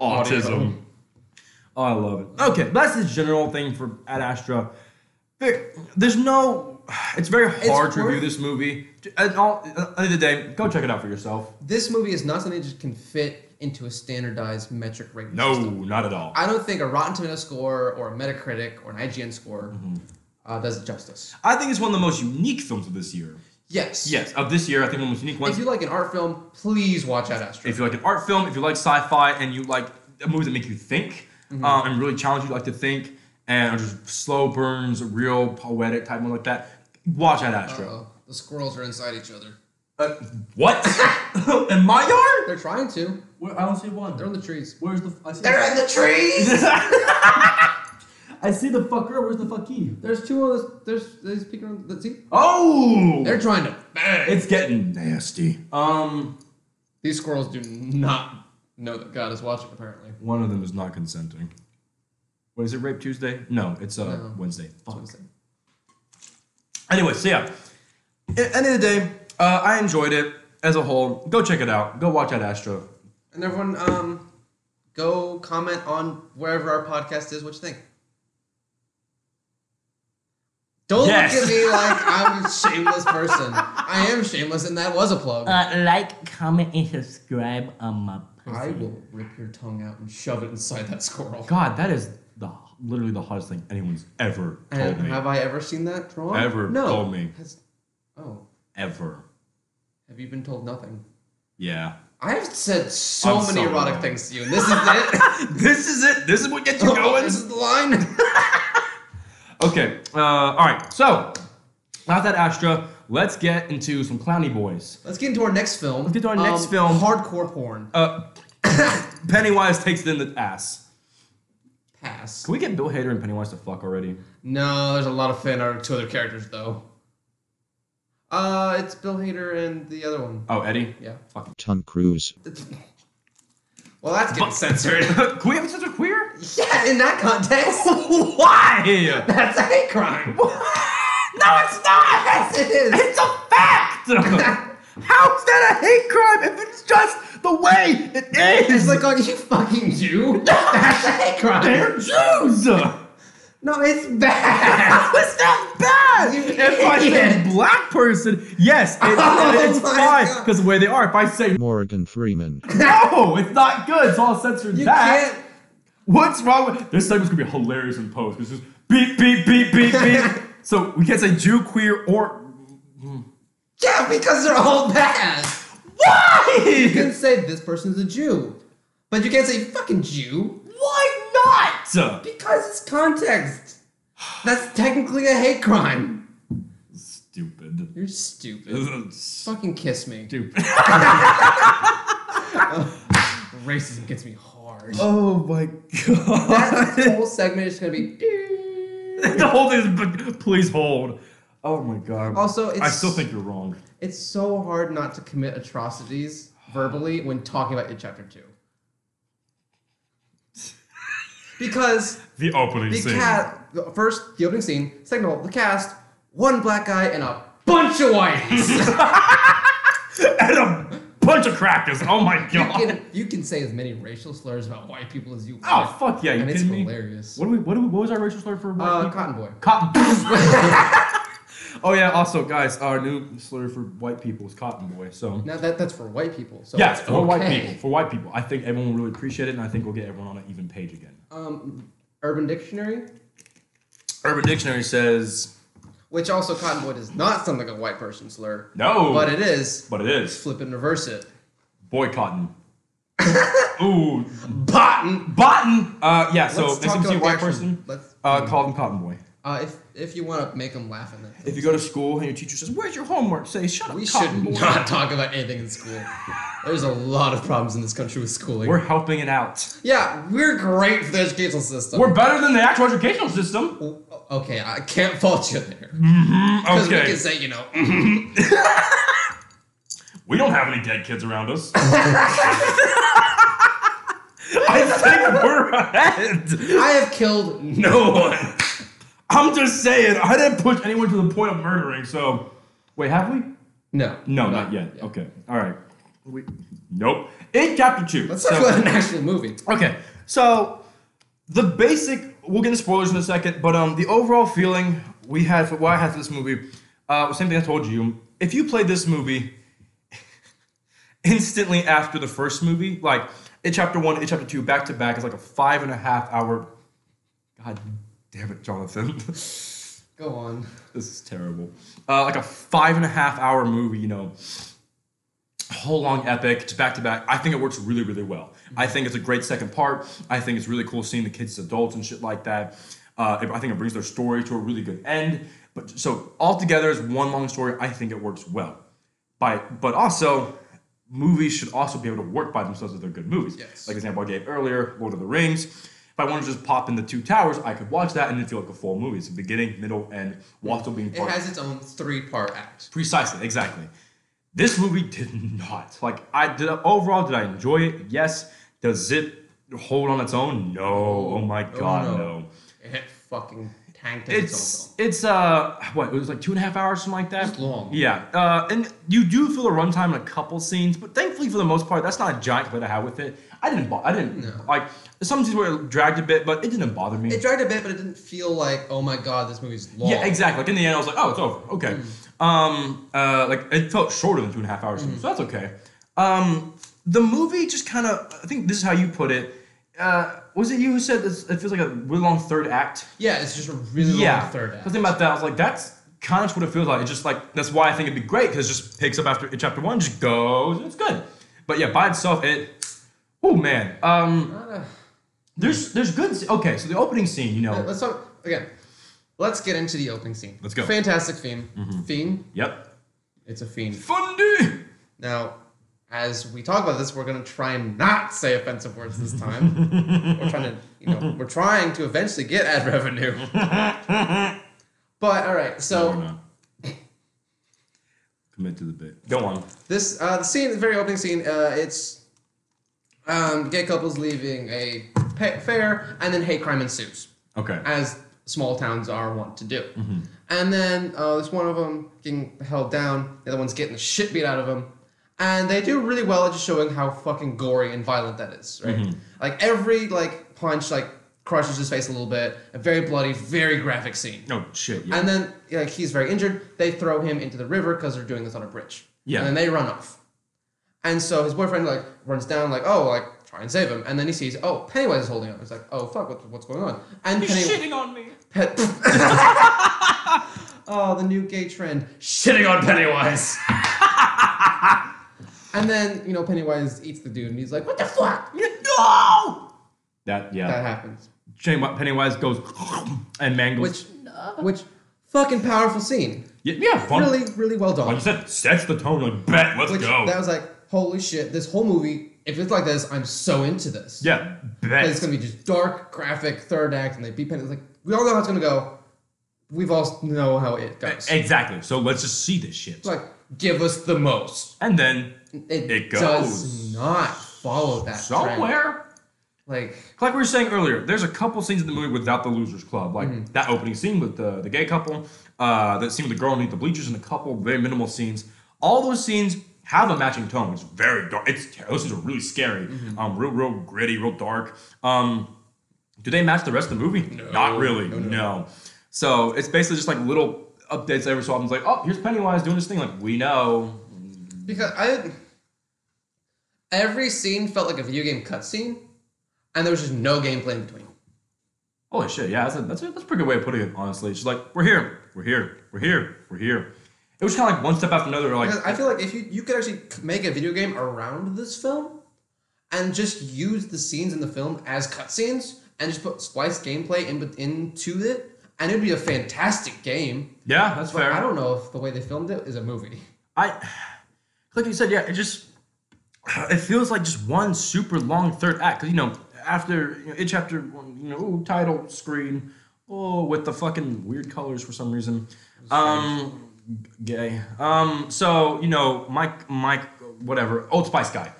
autism. Audio. Oh, I love it. Okay, that's the general thing for Ad Astra. There's no... It's very hard to review this movie. At the end of the day, go check it out for yourself. This movie is not something that just can fit into a standardized metric rating No, system. not at all. I don't think a Rotten Tomatoes score or a Metacritic or an IGN score does it justice. I think it's one of the most unique films of this year. Yes. Yes, of this year, I think one of the most unique ones. If you like an art film, please watch Ad Astra. If you like an art film, if you like sci-fi, and you like movies that make you think, and really challenge you like to think, and are just slow burns, real poetic type one like that, watch Ad Astra. Uh-oh. The squirrels are inside each other. What? In my yard? They're trying to. I don't see one. They're in the trees. Where's the... They're in the trees! I see the fucker. Where's the fucky? There's two of those. There's peeking around. Let's see. Oh! They're trying to bang. It's getting nasty. These squirrels do not know that God is watching, apparently. One of them is not consenting. What is it, Rape Tuesday? No, it's Wednesday. Fuck. Wednesday. Anyway, so yeah. At the end of the day, I enjoyed it as a whole. Go check it out. Go watch Ad Astra. And everyone, go comment on wherever our podcast is what you think. Don't look at me like I'm a shameless person. I am shameless, and that was a plug. Like, comment, and subscribe on my pussy. I will rip your tongue out and shove it inside that squirrel. God, that is literally the hottest thing anyone's ever told me. Have I ever seen that drawn? Ever told me. Ever. Have you been told nothing? Yeah. I've said so many erotic things to you, and this is it. This is it. This is what gets you going. This is the line. Okay. All right. So, now that Astra, let's get into some clowny boys. Let's get into our next film. Let's get to our next film. Hardcore porn. Pennywise takes it in the ass. Pass. Can we get Bill Hader and Pennywise to fuck already? No, there's a lot of fan art of two other characters, though. It's Bill Hader and the other one. Oh, Eddie? Yeah. Fucking Tom Cruise. Well, that's getting censored. Can we have censored queer? Yeah, in that context. Why? That's a hate crime. No, it's not! Yes, it is. It's a fact! How is that a hate crime if it's just the way it is? It's like, oh, you fucking Jew. That's a hate crime. They're Jews! No, it's bad. It's not bad. If I say black person, yes, it's my fine God. because the way they are. If I say Morgan Freeman. no, it's not good. So I'll censor You that. can't. What's wrong with this segment's gonna be hilarious in post. It's just beep beep beep beep beep. So we can't say Jew, queer, or Yeah, because they're all bad. why? You can say this person's a Jew, but you can't say fucking Jew Why not? because it's context. That's technically a hate crime. Stupid. You're stupid. Stupid. Fucking kiss me. Racism gets me hard. Oh my god. That whole segment is gonna be. The whole thing is, please hold. Oh my god. Also, I still think you're wrong. it's so hard not to commit atrocities verbally when talking about It Chapter 2. Because The opening the scene. first, the opening scene. Second of all, the cast, one black guy and a bunch of whites. And a bunch of crackers. Oh my god. You can say as many racial slurs about white people as you want. Oh fuck yeah! You and it's kidding me? hilarious. What was our racial slur for white people? Cotton boy. Cotton. Oh yeah. Also, guys, our new slur for white people is cotton boy. So Now that's for white people. So yes, it's for white okay. people. For white people, I think everyone will really appreciate it, and I think we'll get everyone on an even page again. Urban Dictionary, Urban Dictionary says which also cotton boy does not sound like a white person slur. no, But it is. But it is Flip it and reverse it. boycotting. Ooh, Botten. botten. Yeah. So Let's next talk time you see a about white the person, actual- call them cotton boy. If you want to make them laugh in that. If you go to school and your teacher says, "Where's your homework?" Say, "Shut up, We cotton should boy." not talk about anything in school. There's a lot of problems in this country with schooling. We're helping it out. Yeah, we're great for the educational system. We're better than the actual educational system. Okay, I can't fault you there. Because we Okay. can say, We don't have any dead kids around us. I think we're ahead. I have killed no one. I'm just saying, I didn't push anyone to the point of murdering, so. Wait, have we? No. No, not yet. Okay. All right. Nope. It Chapter 2. Let's talk about an actual movie. Okay, so the basic, we'll get into spoilers in a second, but the overall feeling we had for what I had for this movie, same thing I told you. If you played this movie instantly after the first movie, like It Chapter 1, It Chapter 2, back to back, is like a 5.5 hour. God damn it, Jonathan. Go on. This is terrible. Like a 5.5 hour movie, you know. Whole long epic, it's back to back. I think it works really, really well. I think it's a great second part. I think it's really cool seeing the kids as adults and shit like that. I think it brings their story to a really good end. But so altogether as one long story, I think it works well. But also, movies should also be able to work by themselves if they're good movies. Yes. Like the example I gave earlier, Lord of the Rings. If I wanted to just pop in the Two Towers, I could watch that and it'd feel like a full movie. It's a beginning, middle, end, while still being It part. has its own 3-part act. Precisely, exactly. This movie did not. Like, overall, did I enjoy it? Yes. Does it hold on its own? No. Oh my god, no. It fucking tanked its It's what? It was like 2.5 hours, something like that. It's long. Yeah. And you do feel the runtime in a couple scenes, but thankfully for the most part, that's not a giant complaint I have with it. I didn't like some scenes where it dragged a bit, but it didn't bother me. It dragged a bit, but it didn't feel like, oh my god, this movie's long. Yeah, exactly. Like in the end, I was like, oh, it's over. Okay. Like it felt shorter than 2.5 hours, so that's okay. The movie just kind of, I think this is how you put it. Was it you who said this, it feels like a really long third act? Yeah, it's just a really long third act. I was thinking about that. I was like, that's kind of what it feels like. It's just like, that's why I think it'd be great, because it just picks up after Chapter 1, just goes, and it's good. But yeah, by itself, oh man. There's good, okay, so the opening scene, you know. Let's talk, again, let's get into the opening scene. Let's go. Fantastic theme. Fiend. Yep. It's a fiend. Fundy! Now, as we talk about this, we're going to try and not say offensive words this time. We're trying to eventually get ad revenue. But, all right, so No, we're not. Commit to the bit. Go on. this, the scene, the very opening scene, it's gay couples leaving a fair, and then hate crime ensues. Okay. As small towns are wont to do. And then there's one of them getting held down, the other one's getting the shit beat out of him. And they do really well at just showing how fucking gory and violent that is, right? Like every punch, crushes his face a little bit. A very bloody, very graphic scene. Oh shit! Yeah. And then like he's very injured. They throw him into the river because they're doing this on a bridge. Yeah. And then they run off. And so his boyfriend like runs down like, oh, like try and save him. And then he sees, oh, Pennywise is holding him. It's like, oh fuck, what's going on? And He's shitting on me. Oh, the new gay trend, shitting on Pennywise. And then Pennywise eats the dude, and he's like, what the fuck? No. That happens. Pennywise goes and mangles. Which fucking powerful scene. Yeah, fun. Really, really well done. Like you said, sets the tone. Like, bet, let's go. That was like, holy shit, this whole movie, if it's like this, I'm so into this. Yeah, bet. Because it's going to be just dark, graphic, third act, and they beat Pennywise. Like, we all know how it's going to go. We've all know how it goes. Exactly. So let's just see this shit. It's like, give us the most. And then it goes. Does not follow that somewhere. trend. Like we were saying earlier, there's a couple scenes in the movie without the Losers Club. Like that opening scene with the gay couple, that scene with the girl underneath the bleachers, and a couple very minimal scenes. All those scenes have a matching tone. It's very dark. Those scenes are really scary. Real gritty, real dark. Do they match the rest of the movie? No. Not really. No. So it's basically just like little updates every so often. It's like, oh, here's Pennywise doing this thing. Like, we know. Because every scene felt like a video game cutscene, and there was just no gameplay in between. Holy shit! Yeah, that's a pretty good way of putting it. Honestly, it's just like we're here. It was kind of like one step after another. Like, because I feel like if you could actually make a video game around this film, and just use the scenes in the film as cutscenes, and just splice gameplay into it. And it'd be a fantastic game. Yeah, that's fair. I don't know if the way they filmed it is a movie. Like you said, yeah, it feels like just one super long third act. Because, after each chapter, title screen, with the fucking weird colors for some reason. Gay. So, Mike, whatever, Old Spice guy.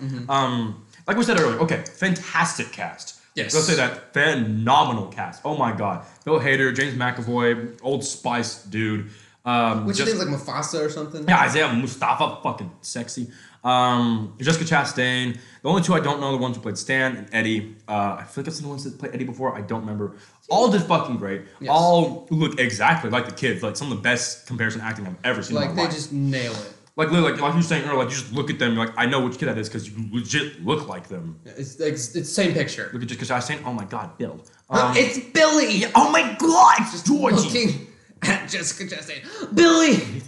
Like we said earlier, okay, fantastic cast. Yes. Let's say that. Phenomenal cast. Oh my god. Bill Hader, James McAvoy, Old Spice dude. Which name's like Mufasa or something? Yeah, Isaiah Mustafa, fucking sexy. Jessica Chastain. The only two I don't know are the ones who played Stan and Eddie. I feel like I've seen the ones that played Eddie before. I don't remember. All did fucking great. Yes. All look exactly like the kids. Like some of the best comparison acting I've ever seen in my life. Like they just nail it. Like literally, like you were saying earlier, like you just look at them, you're like, I know which kid that is because you legit look like them. It's the same picture. Look at Jessica Chastain. Oh my god, Bill. It's Billy. Oh my god, it's Georgie. Looking at Jessica Chastain. Billy.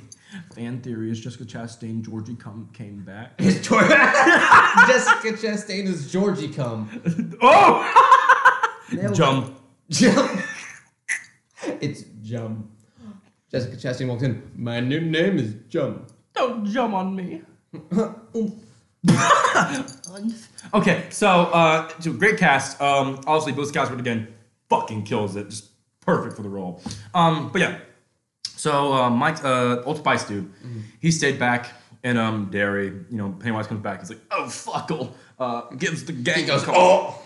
Fan theory is Jessica Chastain, Georgie came back. It's Jessica Chastain is Georgie come. Oh! Jump. It's Jum. Jessica Chastain walks in. My new name is Jum. Don't jump on me. Okay, so great cast. Obviously, Bill Skarsgård again fucking kills it. Just perfect for the role. But yeah, so Mike, Old Spice dude, he stayed back in Derry. Pennywise comes back. He's like, oh fuckle. Gives the gang. He goes, oh.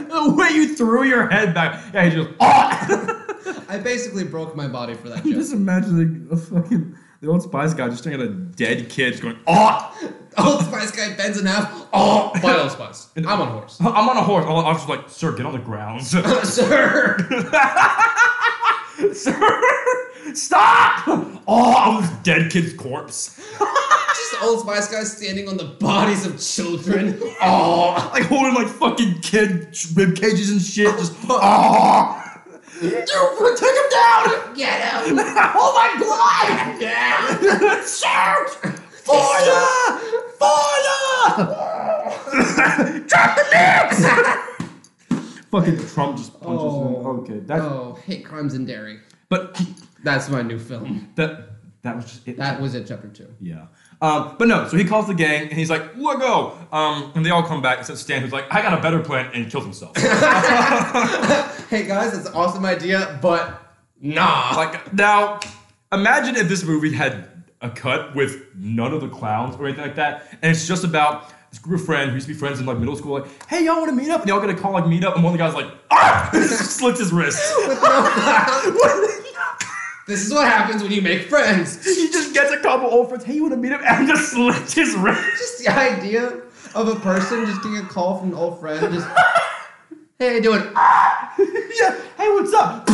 The way you threw your head back. Yeah, he just. Oh! I basically broke my body for that You joke. just imagine the Old Spice guy just staring at a dead kid just going, oh! Old Spice guy bends in half. Oh! By Old Spice. I'm on a horse. I'm on a horse. I was just like, sir, get on the ground. Sir! Sir! Stop! Oh, this dead kid's corpse. Just Old Spice guy standing on the bodies of children. Oh! Like holding like fucking kid rib cages and shit. Just, oh! Dude, take him down! Get him! Oh my god! Yeah! Shoot! Fire! Fire! Drop the mix! Fucking Trump just punches him. Okay, hate crimes in Derry. But That's my new film. that was just it. That was it, chapter 2. Yeah. But no, so he calls the gang and he's like, let go. And they all come back except Stan, who's like, I got a better plan, and he kills himself. Hey guys, it's an awesome idea, but nah. Like, now, imagine if this movie had a cut with none of the clowns or anything like that, and it's just about this group of friends who used to be friends in like middle school, like, hey, y'all want to meet up? And they all get a call like meet up, and one of the guys like, ah! Slits his wrist. With no clowns. This is what happens when you make friends. He just gets a couple old friends. Hey, you want to meet him? And just slits his wrist. Just the idea of a person just getting a call from an old friend, just, hey, how you doing? Yeah. Hey, what's up?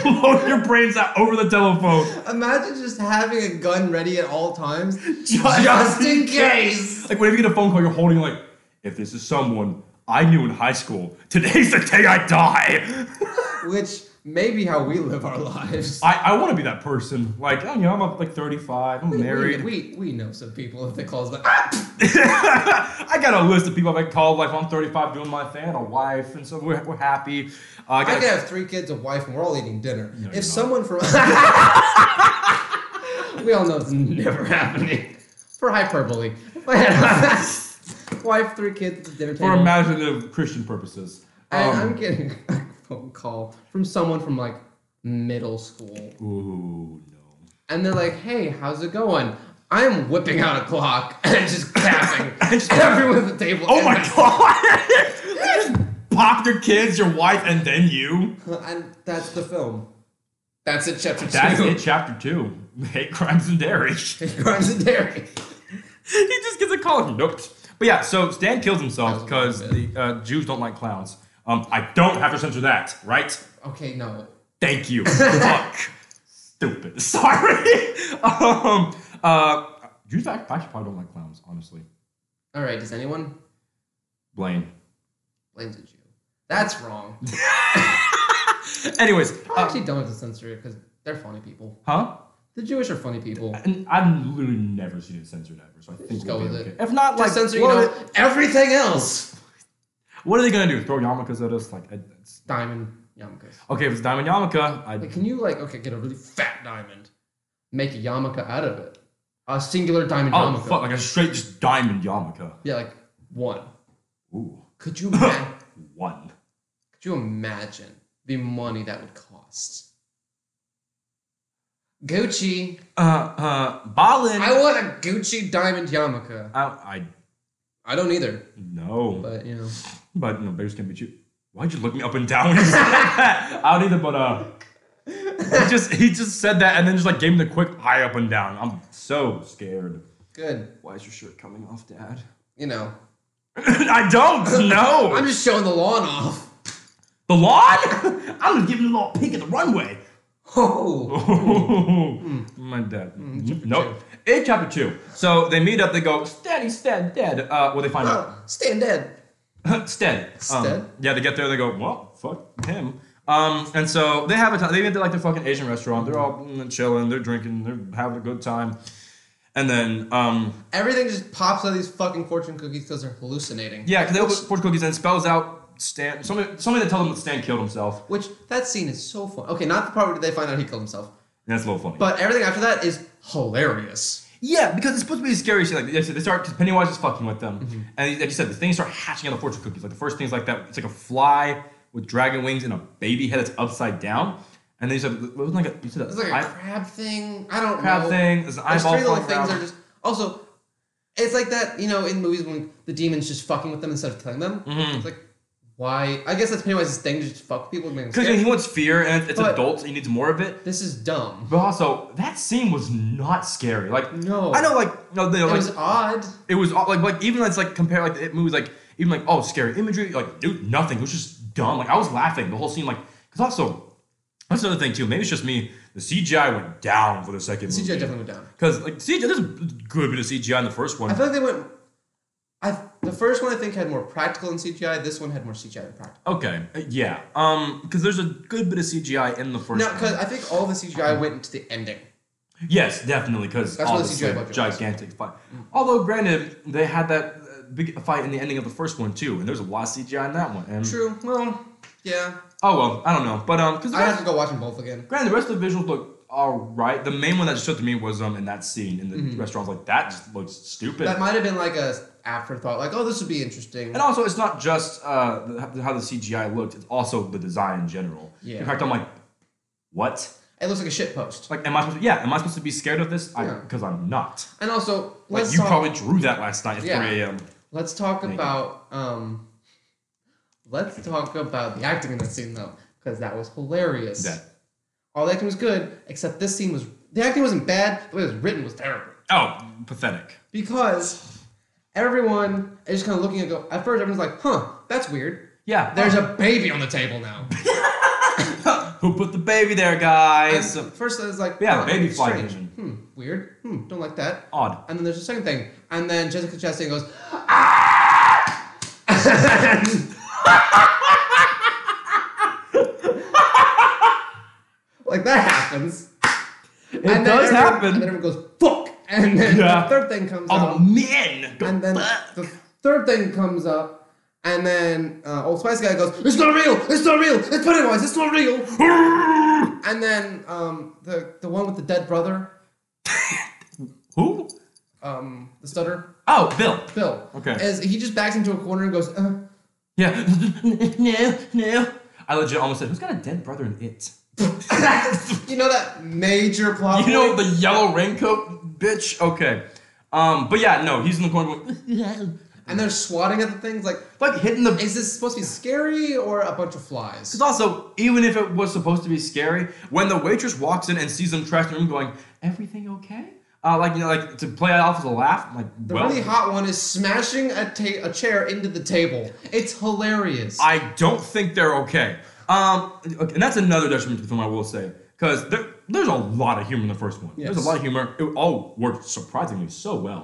Blow your brains out over the telephone. Imagine just having a gun ready at all times, Just in case. Like, whenever you get a phone call, you're holding, like, if this is someone I knew in high school, today's the day I die. Which may be how we live our lives. I want to be that person. Like, I'm like 35, I'm married. We know some people if they call us like, I got a list of people I've called, like, I'm 35 doing my thing, a wife, and so we're happy. I could have 3 kids, a wife, and we're all eating dinner. No, if someone from... we all know it's never happening. For hyperbole. Wife, 3 kids at the dinner table. For imaginative Christian purposes. And I'm getting a phone call from someone from, like, middle school. Ooh, no. And they're like, hey, how's it going? I'm whipping out a clock and just tapping everyone at the table. Oh my god! You just pop your kids, your wife, and then you? And that's the film. That's it, chapter 2. That's it, chapter 2. Hate crimes and dairy. Hate crimes and dairy. He just gets a call. Nope. But yeah, so Stan kills himself because the Jews don't like clowns. I don't have to censor that, right? Okay, no. Thank you. Fuck. Stupid. Sorry. Jews actually probably don't like clowns, honestly. All right, does anyone? Blaine. Blaine's a Jew. That's wrong. Anyways. I actually don't have to censor it because they're funny people. Huh? The Jewish are funny people. And I've literally never seen it censored ever, so I think Just go with it. If not, like, censor, everything else. What are they gonna do? Throw yarmulkes at us? Like, it's... Diamond yarmulkes. Okay, if it's diamond yarmulke, Like, can you get a really fat diamond, make a yarmulke out of it, a singular diamond oh yarmulke. fuck, like a straight just diamond yarmulke. Yeah, like one. Ooh. Could you imagine? One. Could you imagine the money that would cost? Gucci. Ballin. I want a Gucci diamond yarmulke. I don't either. No. But beggars can't be cheap. Why'd you look me up and down when you said that? I don't either, but he just said that and then just like gave me the quick eye up and down. I'm so scared. Good. Why is your shirt coming off, Dad? I don't know. I'm just showing the lawn off. The lawn? I'm just giving you a little peek at the runway. Oh. My dad. Nope. In chapter 2. So they meet up, they go, he's dead. Well, they find out. Stan dead. Stead. Stead? Yeah, they get there, they go, well, fuck him. And so they have a time. They went to like their fucking Asian restaurant. They're all chilling, they're drinking, they're having a good time. And then, everything just pops out of these fucking fortune cookies because they're hallucinating. Yeah, because they open fortune cookies and it spells out Stan. Somebody that tells them that Stan killed himself. Which, that scene is so fun. Okay, not the part where they find out he killed himself. That's a little funny. But everything after that is hilarious. Yeah, because it's supposed to be a scary scene. Like they start, because Pennywise is fucking with them, and like you said, the things start hatching out of fortune cookies. Like the first thing's like that. It's like a fly with dragon wings and a baby head that's upside down. And then you said, what was like you said it's like a crab thing. I don't know. Crab thing. There's an eyeball. Three little things are just also. It's like that, in movies when the demon's just fucking with them instead of killing them. It's like, why? I guess that's Pennywise's thing, to just fuck with people. Because he wants fear, and it's adults, he needs more of it. This is dumb. But also, that scene was not scary. Like, no. I know, like, it was odd. It was, like even let's, like, compare, like, the movies, like, even, like, oh, scary imagery, like, dude, nothing. It was just dumb. Like, I was laughing the whole scene, like, because also, that's another thing, too. Maybe it's just me. The CGI went down for the second movie. CGI definitely went down. Because, like, CGI, there's a good bit of CGI in the first one. I feel like they went... the first one, I think, had more practical than CGI. This one had more CGI than practical. Okay, yeah. Because there's a good bit of CGI in the first one. No, because I think all the CGI went into the ending. Yes, definitely, because that's all the CGI budget gigantic fight. Although, granted, they had that big fight in the ending of the first one, too, and there's a lot of CGI in that one. And true. Well, yeah. Oh, well, I don't know. But, because I have to go watch them both again. Granted, the rest of the visuals look alright. The main one that stood to me was in that scene in the restaurant. I was like, that just looks stupid. That might have been like a afterthought, like, oh, this would be interesting. And also, it's not just how the CGI looked, it's also the design in general. Yeah. In fact, I'm like, what? It looks like a shit post. Like, am I supposed to be scared of this? Because I'm not. And also, like, you probably drew that last night at 3 a.m. Let's talk about the acting in that scene, though, because that was hilarious. All the acting was good, except this scene was... The acting wasn't bad, the way it was written was terrible. Oh, pathetic. Because everyone is just kind of looking and go... At first, everyone's like, huh, that's weird. Yeah. There's a baby on the table now. Who put the baby there, guys? And first, it's like, Yeah, huh, baby fly strange. vision. Weird. Don't like that. Odd. And then there's a second thing. And then Jessica Chastain goes, ah! Like that happens. It does happen. And then everyone goes, fuck! And then the third thing comes up. Oh, man! And then the third thing comes up. And then Old Spice Guy goes, it's not real! It's not real! It's Pennywise! It's not real! And then the one with the dead brother. Who? The stutter. Oh, Bill. Bill. Okay. As he just backs into a corner and goes, Yeah. No. I legit almost said, who's got a dead brother in It? You know that major plot You know point? the yellow raincoat bitch? Okay. But yeah, no, he's in the corner going, And they're swatting at the things like hitting the... is this supposed to be scary or a bunch of flies? Because also, even if it was supposed to be scary, when the waitress walks in and sees them trashed in the room going, everything okay? Like to play it off as a laugh, I'm like, The really hot one is smashing a chair into the table. It's hilarious. I don't think they're okay. Okay, and that's another detriment to the film, I will say. Because there's a lot of humor in the first one. Yes. There's a lot of humor. It all worked surprisingly so well.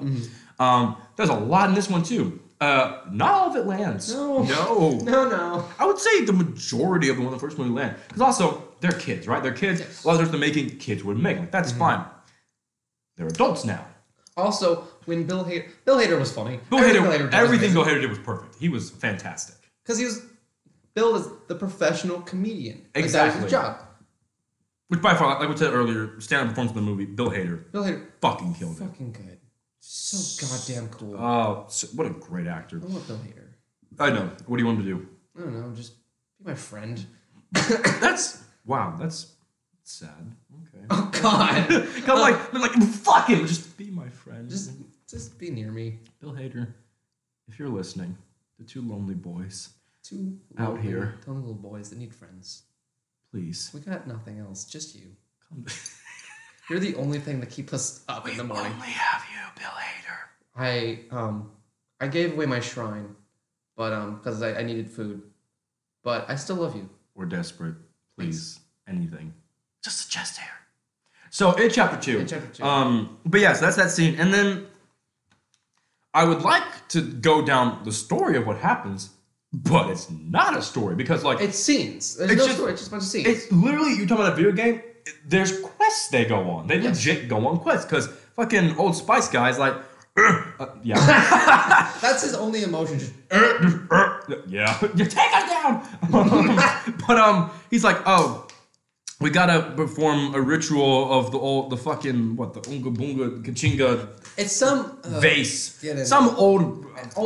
There's a lot in this one, too. Not all of it lands. No. I would say the majority of the one in the first movie land. Because also, they're kids, right? They're kids. Yes. A lot of times they're making kids would make. Like, that's fine. They're adults now. Also, when Bill Hader was funny. Everything Bill Hader did was perfect. He was fantastic. Because Bill is the professional comedian. Like, Exactly. that was his job. Which by far, like we said earlier, stand-up performance in the movie, Bill Hader fucking killed it. Fucking good. So goddamn cool. Oh, what a great actor. I love Bill Hader. I know. What do you want him to do? I don't know, just be my friend. That's sad. Okay. Oh God. I'm like, fuck him. Just be my friend. Just be near me. Bill Hader, if you're listening, the two lonely boys Two out lonely, here, lonely little boys that need friends. please. We got nothing else, just you. Come. You're the only thing that keeps us up in the morning. Only have you, Bill Hader. I gave away my shrine, but because I needed food, but I still love you. We're desperate. Please, anything. Just a chest hair. So, It Chapter 2. It Chapter 2. But yeah, so that's that scene. And then I would like to go down the story of what happens, but it's not a story because, like... It's scenes. There's it's no just, story. It's just a bunch of scenes. It's literally, you're talking about a video game, there's quests they go on. They legit go on quests because fucking Old Spice Guy's like... yeah. That's his only emotion. Just yeah. You take us down! But he's like, oh... We gotta perform a ritual of the Unga Bunga Kachinga. It's some vase. Some old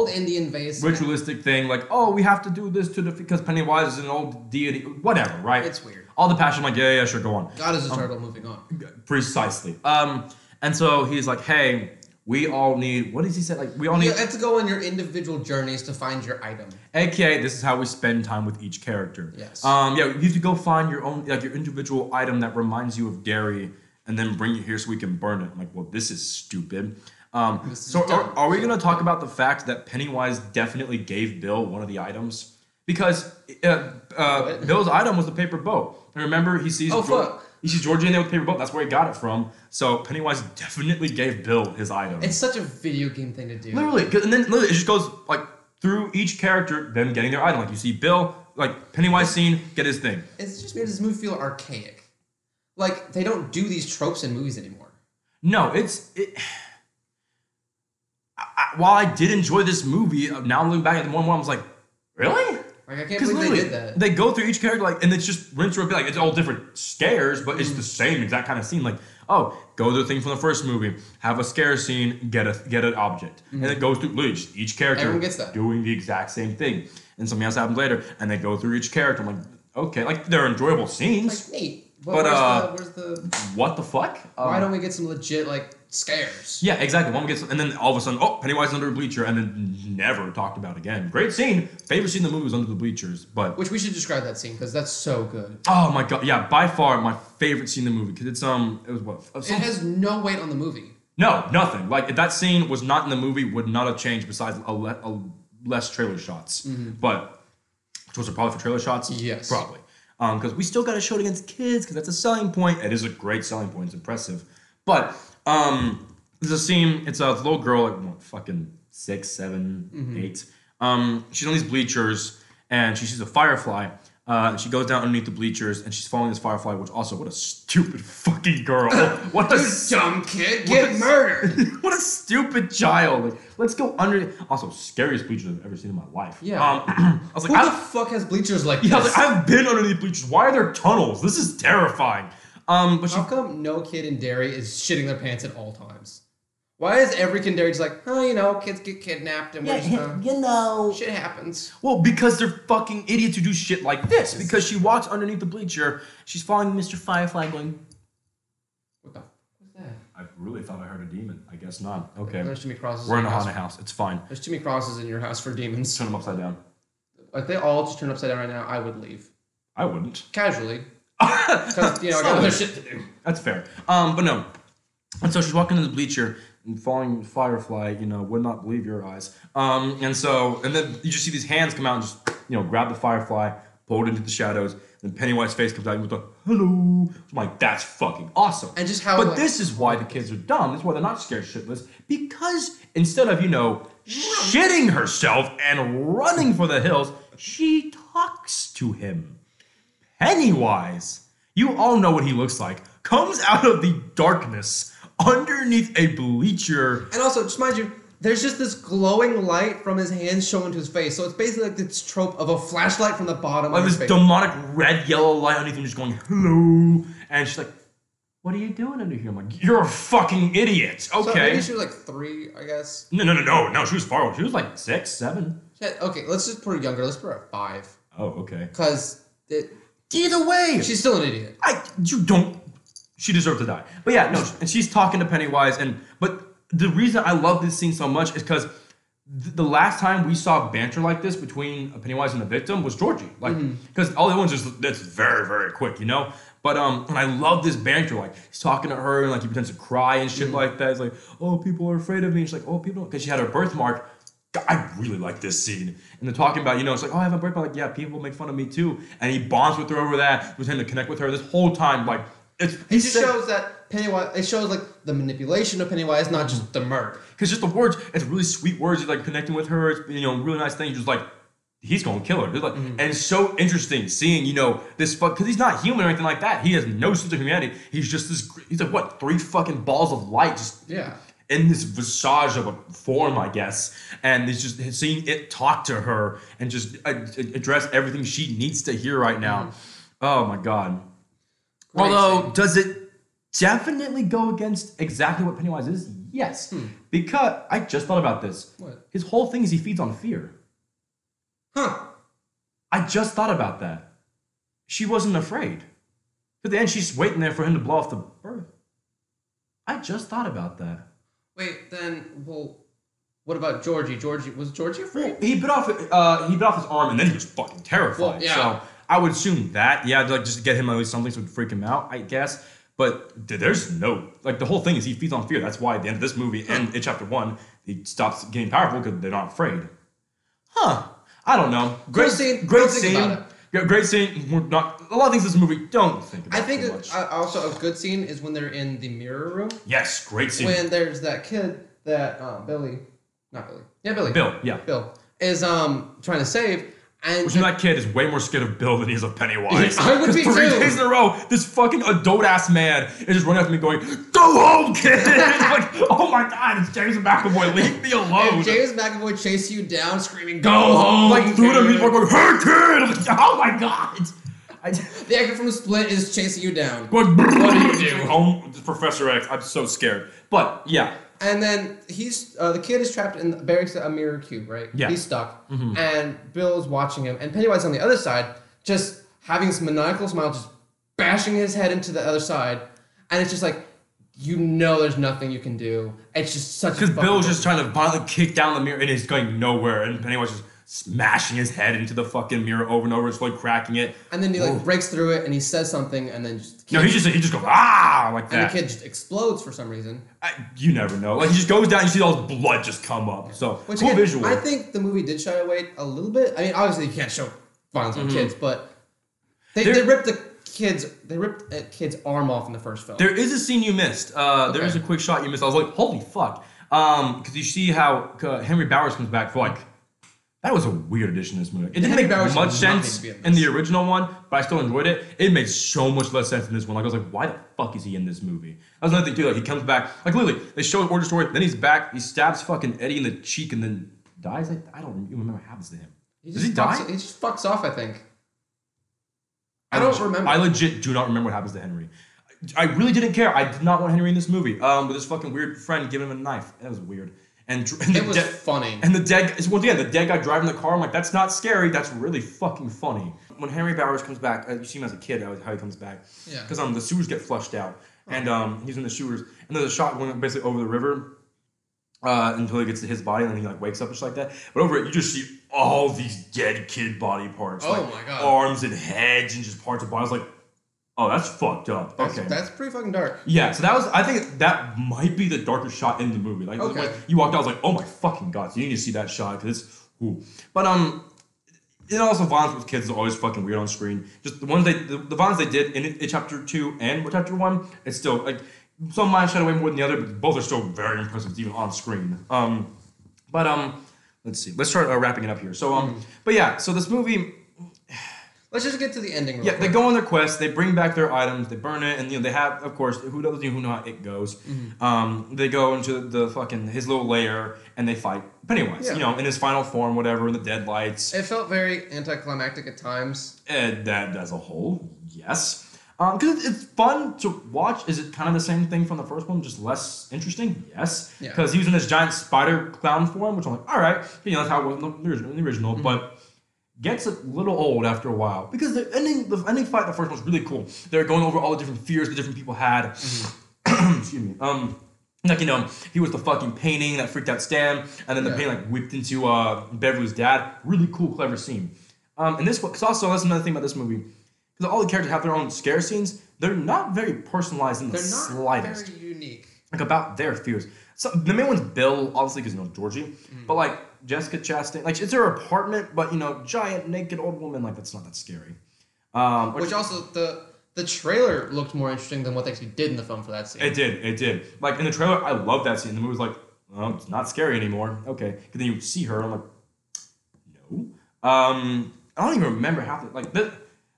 Indian vase. Ritualistic thing, like, oh, we have to do this because Pennywise is an old deity. Whatever, right? It's weird. All the passion, like, yeah, sure, go on. God is a turtle, moving on. Precisely. And so he's like, hey, we all need, what does he say? Like, we all need... You have to go on your individual journeys to find your item. AKA, this is how we spend time with each character. Yes. Yeah, you have to go find your own, like, your individual item that reminds you of Derry and then bring it here so we can burn it. I'm like, well, this is stupid. So are we going to talk about the fact that Pennywise definitely gave Bill one of the items? Because Bill's item was the paper boat. And remember, he sees... He sees Georgie in there with the paper boat. That's where he got it from. So Pennywise definitely gave Bill his item. It's such a video game thing to do. Literally. And then literally it just goes like through each character, them getting their item. Like you see Bill, like Pennywise scene, get his thing. It's just made this movie feel archaic. Like they don't do these tropes in movies anymore. No, while I did enjoy this movie, now looking back at the more and more, I was like, really? Like I can't believe they did that. They go through each character like, and it's just rinse and repeat. Like it's all different scares, but it's the same exact kind of scene. Like, oh, go to the thing from the first movie, have a scare scene, get an object, and it goes through literally just each character. Everyone gets that. Doing the exact same thing, and something else happens later, and they go through each character. I'm like, okay, like they're enjoyable scenes. It's like neat. But where's the what the fuck? why don't we get some legit like scares. Yeah, exactly. One gets, and then all of a sudden, Pennywise is under a bleacher, and then never talked about again. Great scene. Favorite scene in the movie was under the bleachers, but Which we should describe that scene because that's so good. oh my god, yeah, by far my favorite scene in the movie because it's it was what? It has no weight on the movie. No, nothing. Like if that scene was not in the movie, would not have changed besides less trailer shots. But which was probably for trailer shots. Yes, probably. Because we still got to show it against kids because that's a selling point. It is a great selling point. It's impressive. But there's a scene. It's a little girl, like what, fucking 6, 7, 8. She's on these bleachers and she sees a firefly. And she goes down underneath the bleachers and she's following this firefly. Which also, what a stupid fucking girl! What a dumb kid, get murdered! What a stupid child! Like, let's go under. Also, scariest bleachers I've ever seen in my life. Yeah. I was like, who the fuck has bleachers like this? Yeah, I was like, I've been underneath bleachers. Why are there tunnels? This is terrifying. But she, how come no kid in Derry is shitting their pants at all times? Why is every kid in Derry just like, kids get kidnapped and we're just, shit happens. Well, because they're fucking idiots who do shit like this. Because she walks underneath the bleacher, she's following Mr. Firefly going, What the fuck was that? I really thought I heard a demon. I guess not. Okay. There's too many crosses. We're in a haunted house. It's fine. There's too many crosses in your house for demons. Turn them upside down. If they all just turn upside down right now, I would leave. I wouldn't. Casually. Because, I got other shit to do. That's fair. But no. And so she's walking to the bleacher and following Firefly, would not believe your eyes. And then you just see these hands come out and just, grab the Firefly, pull it into the shadows. Then Pennywise's face comes out with a hello. I'm like, that's fucking awesome. And just how. But this is why the kids are dumb. This is why they're not scared shitless. Because instead of, shitting herself and running for the hills, she talks to him. Pennywise, you all know what he looks like, comes out of the darkness underneath a bleacher. And also, just mind you, there's just this glowing light from his hands showing to his face. So it's basically like this trope of a flashlight from the bottom of his face. This demonic red, yellow light underneath him just going, hello. And she's like, what are you doing under here? I'm like, you're a fucking idiot. Okay. So maybe she was like 3, I guess. No. She was far away. She was like 6, 7. Okay, let's just put her younger. Let's put her at 5. Oh, okay. Because either way, she's still an idiot. She deserved to die. But yeah, no, and she's talking to Pennywise, but the reason I love this scene so much is because the last time we saw banter like this between Pennywise and the victim was Georgie. Like, because all the other ones that's very, very quick, But and I love this banter. Like, he's talking to her and like he pretends to cry and shit like that. He's like, oh, people are afraid of me. And she's like, oh, people, because she had her birthmark. I really like this scene. And they're talking about, it's like, oh, I have a birthmark. Like, yeah, people make fun of me too. And he bonds with her over that, pretending to connect with her this whole time. Like, it just shows that Pennywise. It shows like the manipulation of Pennywise, not just the murder. Because just the words, it's really sweet words. He's like connecting with her. It's really nice thing. Just like he's gonna kill her. Like, and it's so interesting seeing this fuck because he's not human or anything like that. He has no sense of humanity. He's just this. He's like what 3 fucking balls of light just in this visage of a form, I guess. And it's just seeing it talk to her and just address everything she needs to hear right now. Oh my god. Although, does it definitely go against exactly what Pennywise is? Yes. Because I just thought about this. What? His whole thing is he feeds on fear. Huh. I just thought about that. She wasn't afraid. At the end, she's waiting there for him to blow off the birth. I just thought about that. Wait, then, what about Georgie? Was Georgie afraid? Well, he bit off his arm, and then he was fucking terrified. Well, yeah. So I would assume that, just to get him at least something so it would freak him out, I guess. But there's no, the whole thing is he feeds on fear. That's why at the end of this movie and in chapter 1, he stops getting powerful because they're not afraid. Huh. I don't know. Great scene. Great scene. Yeah, great scene. A lot of things in this movie don't think about. I think also a good scene is when they're in the mirror room. Yes, great scene. When there's that kid that Billy Bill is trying to save. And that kid is way more scared of Bill than he is of Pennywise. I would be too. 3 days in a row, this fucking adult-ass man is just running after me going, go home, kid! Like, oh my god, it's James McAvoy, leave me alone. If James McAvoy chased you down screaming, go home, like through the meat, going, hey kid! I'm like, oh my god! The actor from Split is chasing you down. What do you do? Home, Professor X, I'm so scared. But, yeah. And then the kid is trapped in a mirror cube, right? Yeah. He's stuck. And Bill's watching him. And Pennywise on the other side, just having this maniacal smile, just bashing his head into the other side. And it's just like, you know there's nothing you can do. It's just such a Because fucking Bill's just movie. trying to violently kick down the mirror and it's going nowhere. And Pennywise just smashing his head into the fucking mirror over and over, just like cracking it. And then he Whoa. breaks through it and he says something and then just No, he just goes ah like and that. the kid just explodes for some reason. You never know. Like he just goes down, you see all his blood just come up. So Which cool again, visual. I think the movie did shy away a little bit. I mean, obviously you can't show violence on kids, but they ripped a kid's arm off in the first film. There is a scene you missed. There is a quick shot you missed. I was like, holy fuck. Because you see how Henry Bowers comes back for like, that was a weird addition to this movie. It didn't Henry make Bowers much did not need sense to be in in the this. original one, but I still enjoyed it. It made so much less sense in this one. Like I was like, why the fuck is he in this movie? That was another thing too. Like he comes back, like literally, they show the origin story, then he's back, he stabs fucking Eddie in the cheek and then dies. I don't even remember what happens to him. Does he die? He just fucks off, I think. I don't remember. I legit do not remember what happens to Henry. I really didn't care. I did not want Henry in this movie. With his fucking weird friend giving him a knife. That was weird. And It was funny. And the dead, once again, the dead guy driving the car. I'm like, that's not scary. That's really fucking funny. When Henry Bowers comes back, you see him as a kid. How he comes back. Yeah. Because the sewers get flushed out, and he's in the sewers, and there's a shot going basically over the river. Until he gets to his body and then he like wakes up and shit like that. But over it, you just see all these dead kid body parts. Oh like my God. Arms and heads and just parts of bodies. Like, oh, that's fucked up. Okay. That's pretty fucking dark. Yeah, so I think that might be the darkest shot in the movie. Like, Okay. when you walked out, I was like, oh my fucking God. So you need to see that shot because it's, ooh. But, and also violence with kids is always fucking weird on screen. Just the ones the violence they did in chapter 2 and chapter 1, it's still like, some might shy away more than the other, but both are still very impressive, even on screen. Let's see. Let's start wrapping it up here. So, but yeah, so this movie, Let's just get to the ending. Real yeah, quick. they go on their quest, they bring back their items, they burn it, and they have, of course, who know how it goes. They go into the fucking his little lair and they fight Pennywise, Yeah. in his final form, whatever, in the deadlights. It felt very anticlimactic at times. And that as a whole, yes. Because it's fun to watch. Is it kind of the same thing from the first one, just less interesting? Yes. Yeah. Because he was in this giant spider clown form, which I'm like, all right, that's how it was in the original, but gets a little old after a while. Because the ending fight, the first one was really cool. They're going over all the different fears the different people had. Excuse me. Like, he was the fucking painting that freaked out Stan, and then the painting whipped into Beverly's dad. Really cool, clever scene. And this, because also that's another thing about this movie. Because all the characters have their own scare scenes, they're not very personalized in the slightest. Very unique. Like about their fears. So the main one's Bill, obviously because Georgie. But like Jessica Chastain, like it's her apartment, but giant naked old woman, like that's not that scary. Which also the trailer looked more interesting than what they actually did in the film for that scene. It did. Like in the trailer, I love that scene. The movie was like, well, it's not scary anymore. Okay, because then you see her, I'm like, no. I don't even remember half the like that.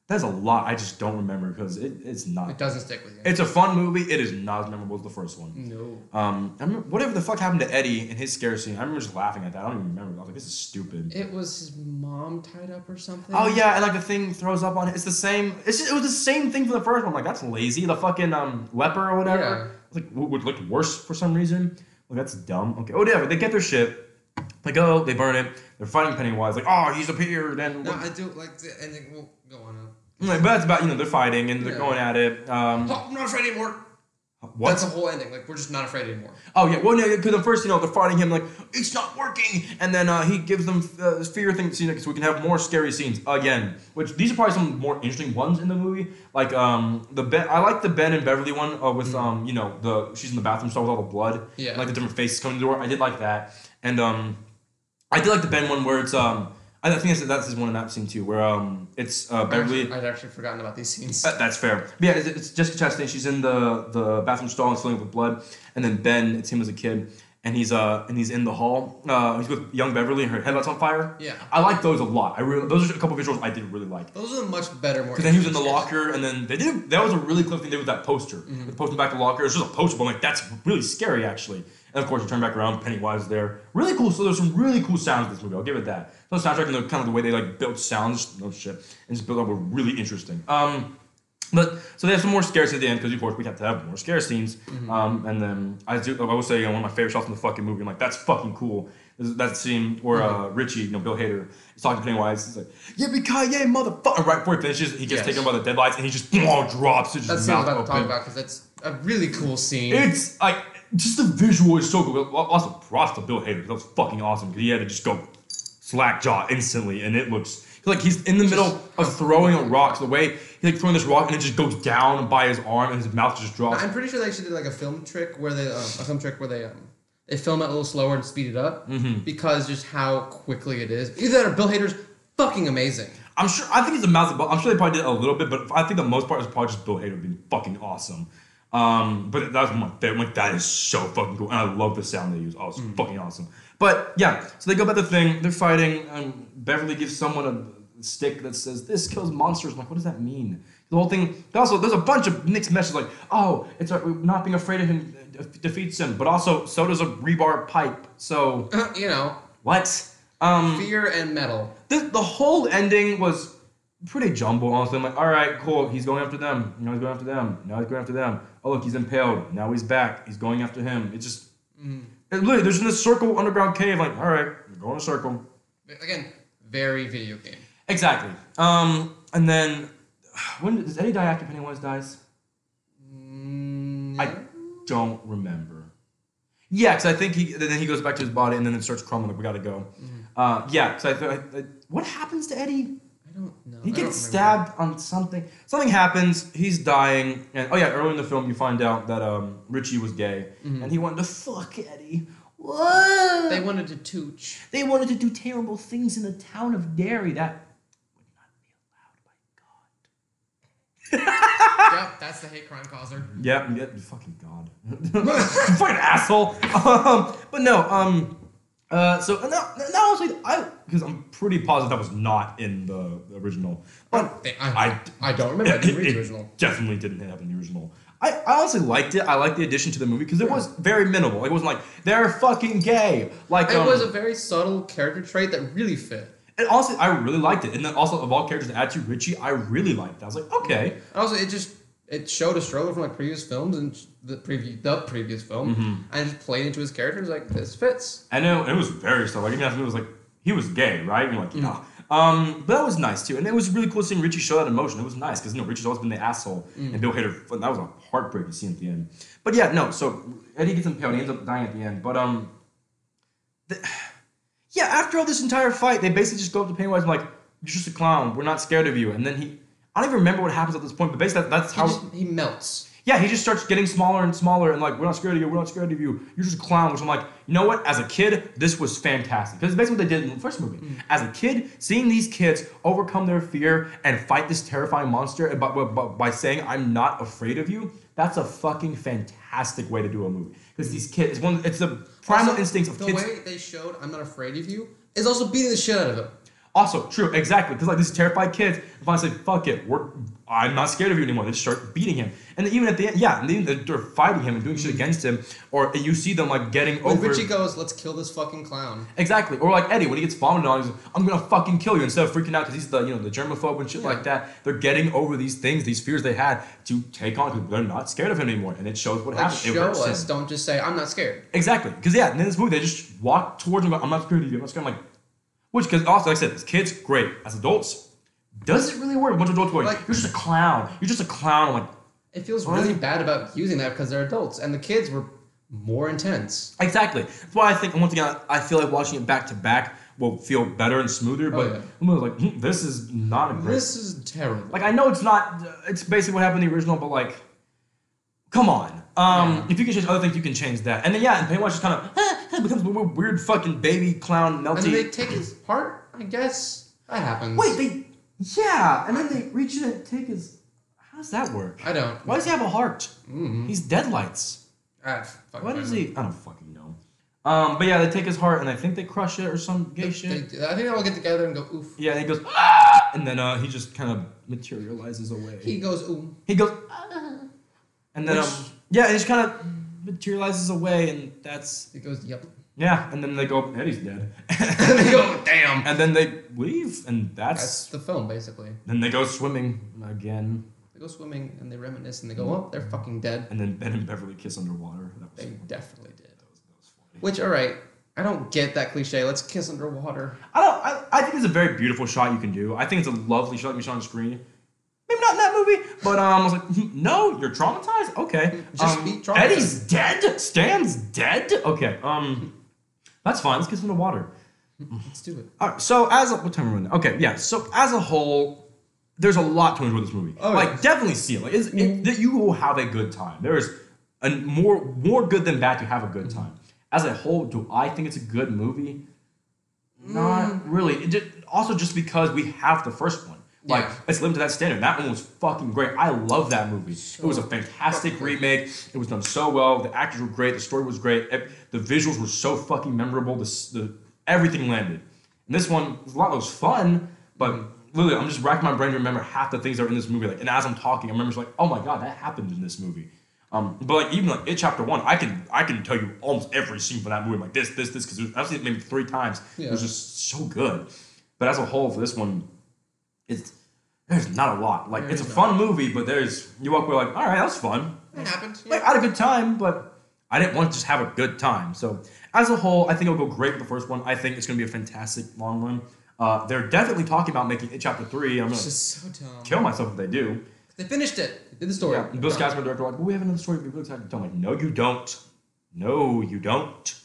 That's a lot. I just don't remember because it's not. It doesn't stick with you. It's a fun movie. It is not as memorable as the first one. No. I remember whatever the fuck happened to Eddie in his scare scene. I remember just laughing at that. I don't even remember. I was like, this is stupid. It was his mom tied up or something. Oh yeah, and like the thing throws up on it. It's the same. It was the same thing for the first one. Like that's lazy. The fucking leper or whatever. Yeah. It's like would look worse for some reason. Like that's dumb. Okay, whatever. They get their shit. They go. They burn it. They're fighting Pennywise. Like oh he's appeared. And No, I do like the ending. We'll go on. Like, but that's about they're fighting and they're going at it. I'm not afraid anymore. What? That's the whole ending. Like we're just not afraid anymore. Oh yeah, well, because at first, they're fighting him like it's not working, and then he gives them fear things, so we can have more scary scenes again. Which these are probably some more interesting ones in the movie. Like the Ben, I like the Ben and Beverly one with she's in the bathroom stall with all the blood, Yeah. like the different faces coming to the door. I did like that, and I did like the Ben one where it's I think that's his one in that scene too, where it's Beverly. I'd actually forgotten about these scenes. That's fair. But yeah, it's Jessica Chastain. She's in the bathroom stall and filling with blood, and then Ben, it's him as a kid, and he's in the hall. He's with young Beverly, and her headlight's on fire. Yeah. I like those a lot. Those are a couple visuals I did really like. Those are much better, more. Because then he was in the locker, and then that was a really clever thing they did with that poster. With posting back the locker, it's just a poster, but I'm like that's really scary actually. And of course, you turn back around, Pennywise is there. Really cool. So there's some really cool sounds in this movie. I'll give it that. So the soundtrack and kind of the way they like built sounds, no shit, and just built up were really interesting. But so they have some more scares at the end because of course we have to have more scare scenes. And then I will say one of my favorite shots in the fucking movie. I'm like, that's fucking cool. That scene where Richie, Bill Hader, is talking to Pennywise. He's like, "Yippee-ki-yay, motherfucker!" Right before he finishes, he gets taken by the deadlights and he just drops. It just That's what I was about to talk about because that's a really cool scene. It's like just the visual is so cool. Also, props to Bill Hader. That was fucking awesome because he had to just go slack jaw instantly, and it looks like he's in the middle of throwing a rock. So the way he's like throwing this rock and it just goes down by his arm and his mouth just drops. I'm pretty sure they actually did like a film trick where they they film it a little slower and speed it up because just how quickly it is. Either that or Bill Hader's fucking amazing. I'm sure. I think he's a massive. I'm sure they probably did a little bit, but I think the most part is probably just Bill Hader being fucking awesome. But that was my favorite. Like, that is so fucking cool, and I love the sound they use. Oh, it's fucking awesome. But yeah, so they go about the thing. They're fighting. Beverly gives someone a stick that says "This kills monsters." I'm like, what does that mean? The whole thing. Also, there's a bunch of mixed messages like, "Oh, it's not being afraid of him defeats him," but also so does a rebar pipe. So what? Fear and metal. The whole ending was pretty jumbled, honestly. I'm like, all right, cool. He's going after them. Now he's going after them. Now he's going after them. Oh, look, he's impaled. Now he's back. He's going after him. It just... literally, there's in this circle underground cave. Like, all right, we're going in a circle. Again, very video game. Exactly. And then... does Eddie die after Pennywise dies? I don't remember. Yeah, because I think then he goes back to his body and then it starts crumbling. Like, we got to go. Yeah, because what happens to Eddie? I don't know. He gets stabbed on something. Something happens. He's dying. And early in the film you find out that Richie was gay and he wanted to fuck Eddie. What? They wanted to tooch. They wanted to do terrible things in the town of Derry that would not be allowed by God. Yep, that's the hate crime causer. Yep, fucking God. Fucking asshole. But no, so now honestly, because I'm pretty positive that was not in the original. But I don't remember. I didn't read the original. Definitely didn't happen in the original. I honestly liked it. I liked the addition to the movie because it was very minimal. Like, it wasn't like they're fucking gay. Like it was a very subtle character trait that really fit. And honestly, I really liked it. And then also of all characters to add to Richie, I really liked it. I was like, okay. And also, it showed a struggle from like previous films and the previous film, and just played into his characters like this fits. I know it was very subtle. Like, even after it was like he was gay, right? And you're like, yeah. But that was nice too, and it was really cool seeing Richie show that emotion. It was nice because Richie's always been the asshole, and Bill Hader. That was a heartbreaking scene at the end. But yeah, no. So Eddie gets impaled. He ends up dying at the end. But yeah. After all this entire fight, they basically just go up to Pennywise and like, "You're just a clown. We're not scared of you." And then I don't even remember what happens at this point, but basically that's how he melts. Yeah, he just starts getting smaller and smaller and like, "We're not scared of you, we're not scared of you. You're just a clown," which I'm like, you know what? As a kid, this was fantastic. Because it's basically what they did in the first movie. As a kid, seeing these kids overcome their fear and fight this terrifying monster by saying, "I'm not afraid of you," that's a fucking fantastic way to do a movie. Because these kids, it's the primal instincts of kids. The way they showed "I'm not afraid of you" is also beating the shit out of him. Also, true, exactly. Because like these terrified kids, if I say, "Fuck it, I'm not scared of you anymore," they just start beating him. And then even at the end, and then they're fighting him and doing shit against him. Or you see them like getting when over. Richie goes, "Let's kill this fucking clown." Exactly. Or like Eddie, when he gets vomited on, he's like, "I'm gonna fucking kill you," instead of freaking out because he's the the germaphobe and shit like that. They're getting over these things, these fears they had to take on because they're not scared of him anymore. And it shows what happens. Show us. Don't just say, "I'm not scared." Exactly. Because in this movie, they just walk towards him. Like, "I'm not scared of you. I'm not scared." I'm like, which, because also, like I said, as kids, great. As adults, does it really work? A bunch of adults going, "You're just a clown. You're just a clown." I'm like, it feels really bad about using that because they're adults, and the kids were more intense. Exactly. That's why I think, once again, I feel like watching it back to back will feel better and smoother. But I'm like, this is not a great. This is terrible. Like, I know it's not. It's basically what happened in the original, but like, come on. If you can change other things, you can change that. And then and Pennywise just kind of becomes a weird fucking baby clown melty. And then they take his heart. I guess that happens. Wait, and then they reach in and take his. How does that work? I don't. Why does he have a heart? He's deadlights. What is he? I don't fucking know. But yeah, they take his heart and I think they crush it or some gay shit. I think they all get together and go oof. Yeah, and he goes ah! And then he just kind of materializes away. He goes ooh. He goes ah! And then he just kind of materializes away, and that's. He goes yep. Yeah, and then they go, Eddie's dead. And they go, damn. And then they leave, and that's the film basically. Then they go swimming again. go swimming and they reminisce and they go, oh, they're fucking dead. And then Ben and Beverly kiss underwater. They definitely did. That was funny. Which, all right, I don't get that cliche. Let's kiss underwater. I think it's a very beautiful shot you can do. I think it's a lovely shot you shot on the screen. Maybe not in that movie, but I was like, no, you're traumatized? Okay. Just be traumatized. Eddie's dead? Stan's dead? Okay. That's fine. Let's kiss underwater. Let's do it. All right, so what time are we in? Okay, yeah. So as a whole, there's a lot to enjoy this movie. Oh, like, yeah. definitely see it. Like, that you will have a good time. There is more good than bad to have a good time. As a whole, do I think it's a good movie? Not really. Also, just because we have the first one. Like, it's limited to that standard. That one was fucking great. I love that movie. It was a fantastic remake. It was done so well. The actors were great. The story was great. The visuals were so fucking memorable. Everything landed. And this one was a lot less fun, but literally, I'm just racking my brain to remember half the things that are in this movie. Like, and as I'm talking, I remember like, oh my god, that happened in this movie. But like even like It Chapter 1, I can tell you almost every scene from that movie. Like this, because I've seen it maybe 3 times. Yeah. It was just so good. But as a whole, for this one, there's not a lot. Like, it's a fun movie, but you walk away like, all right, that was fun. It happened. Yeah. Like, I had a good time, but I didn't want to just have a good time. So as a whole, I think it'll go great with the first one. I think it's going to be a fantastic long run. They're definitely talking about making It Chapter 3. I'm going to kill myself if they do. They finished it. They did the story. Yeah. Bill Skarsgård, director, like, well, we have another story. We're really excited to tell. I'm like, no, you don't. No, you don't.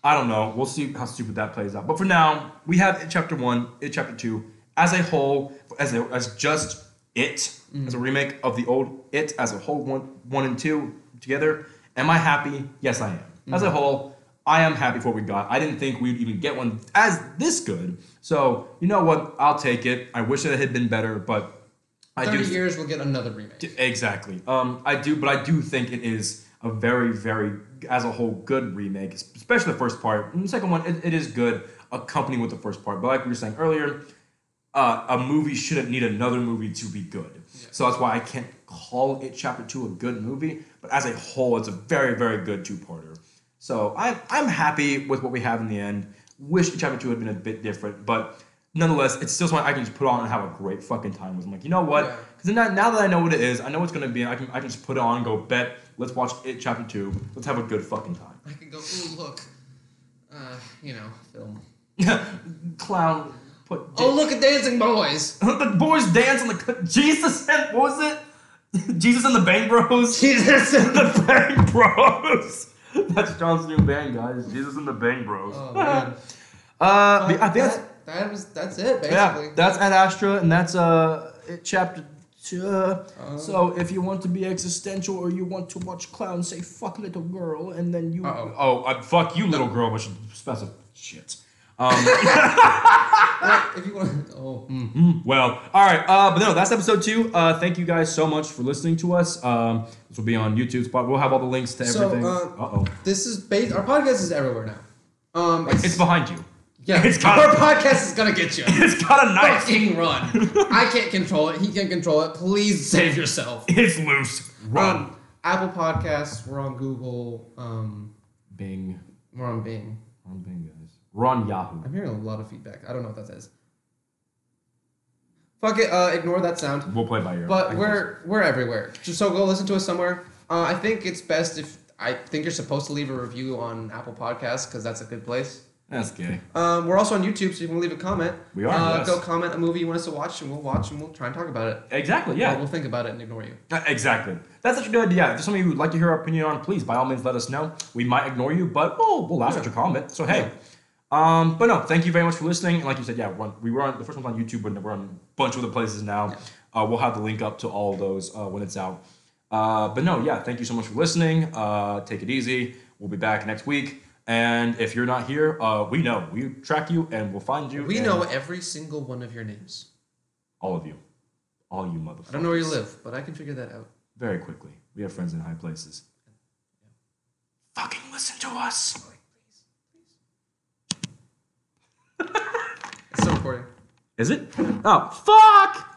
I don't know. We'll see how stupid that plays out. But for now, we have It Chapter 1, It Chapter 2. As a whole, as just It, as a remake of the old It, as a whole, 1 and 2 together. Am I happy? Yes, I am. As a whole, I am happy for what we got. I didn't think we'd even get one as this good. So, you know what? I'll take it. I wish it had been better, but 30 years, we'll get another remake. Exactly. I do think it is a very, very, as a whole, good remake, especially the first part. And the second one, it is good, accompanied with the first part. But like we were saying earlier, a movie shouldn't need another movie to be good. Yeah. So that's why I can't call It Chapter 2 a good movie. But as a whole, it's a very, very good 2-parter. So I'm happy with what we have in the end. Wish It Chapter 2 had been a bit different, but nonetheless, it's still something I can just put on and have a great fucking time with. I'm like, you know what? Because now that I know what it is, I know what it's going to be, I can just put it on and go, bet, let's watch It Chapter 2. Let's have a good fucking time. I can go, ooh, look. Film. Clown. Look at Dancing Boys. The boys dance on the... Jesus and... What was it? Jesus and the Bang Bros? Jesus and the Bang Bros. That's John's new band, guys. Jesus and the Bang Bros. Oh, man. I think that's it, basically. Yeah, that's Ad Astra, and that's It Chapter 2. So if you want to be existential or you want to watch clowns say "fuck little girl" and then you fuck you little girl, which is specific shit. If you want, well, all right. But no, that's episode 2. Thank you guys so much for listening to us. This will be on YouTube, but we'll have all the links to everything. This is our podcast is everywhere now. It's behind you. Yeah, our podcast is gonna get you. It's got a knife. Fucking run. I can't control it. He can't control it. Please save yourself. It's loose. Run. Apple Podcasts. We're on Google. Bing. We're on Bing. We're on Bing, guys. We're on Yahoo. I'm hearing a lot of feedback. I don't know what that says. Fuck it. Ignore that sound. We'll play by ear. But we're everywhere. So go listen to us somewhere. I think it's best if you're supposed to leave a review on Apple Podcasts because that's a good place. That's gay. We're also on YouTube, so you can leave a comment. We are. Yes. Go comment a movie you want us to watch, and we'll try and talk about it. Exactly. Yeah. We'll think about it and ignore you. Exactly. That's such a good idea. If there's something you would like to hear our opinion on, please, by all means, let us know. We might ignore you, but we'll laugh at your comment. So hey. Yeah. But no, thank you very much for listening. And like you said, we were on the first one's on YouTube, but we're on a bunch of other places now. Yeah. We'll have the link up to all of those when it's out. But no, yeah, thank you so much for listening. Take it easy. We'll be back next week. And if you're not here, we know. We track you and we'll find you. We know every single one of your names. All of you. All you motherfuckers. I don't know where you live, but I can figure that out. Very quickly. We have friends in high places. Yeah. Fucking listen to us. It's still recording. Is it? Oh, fuck!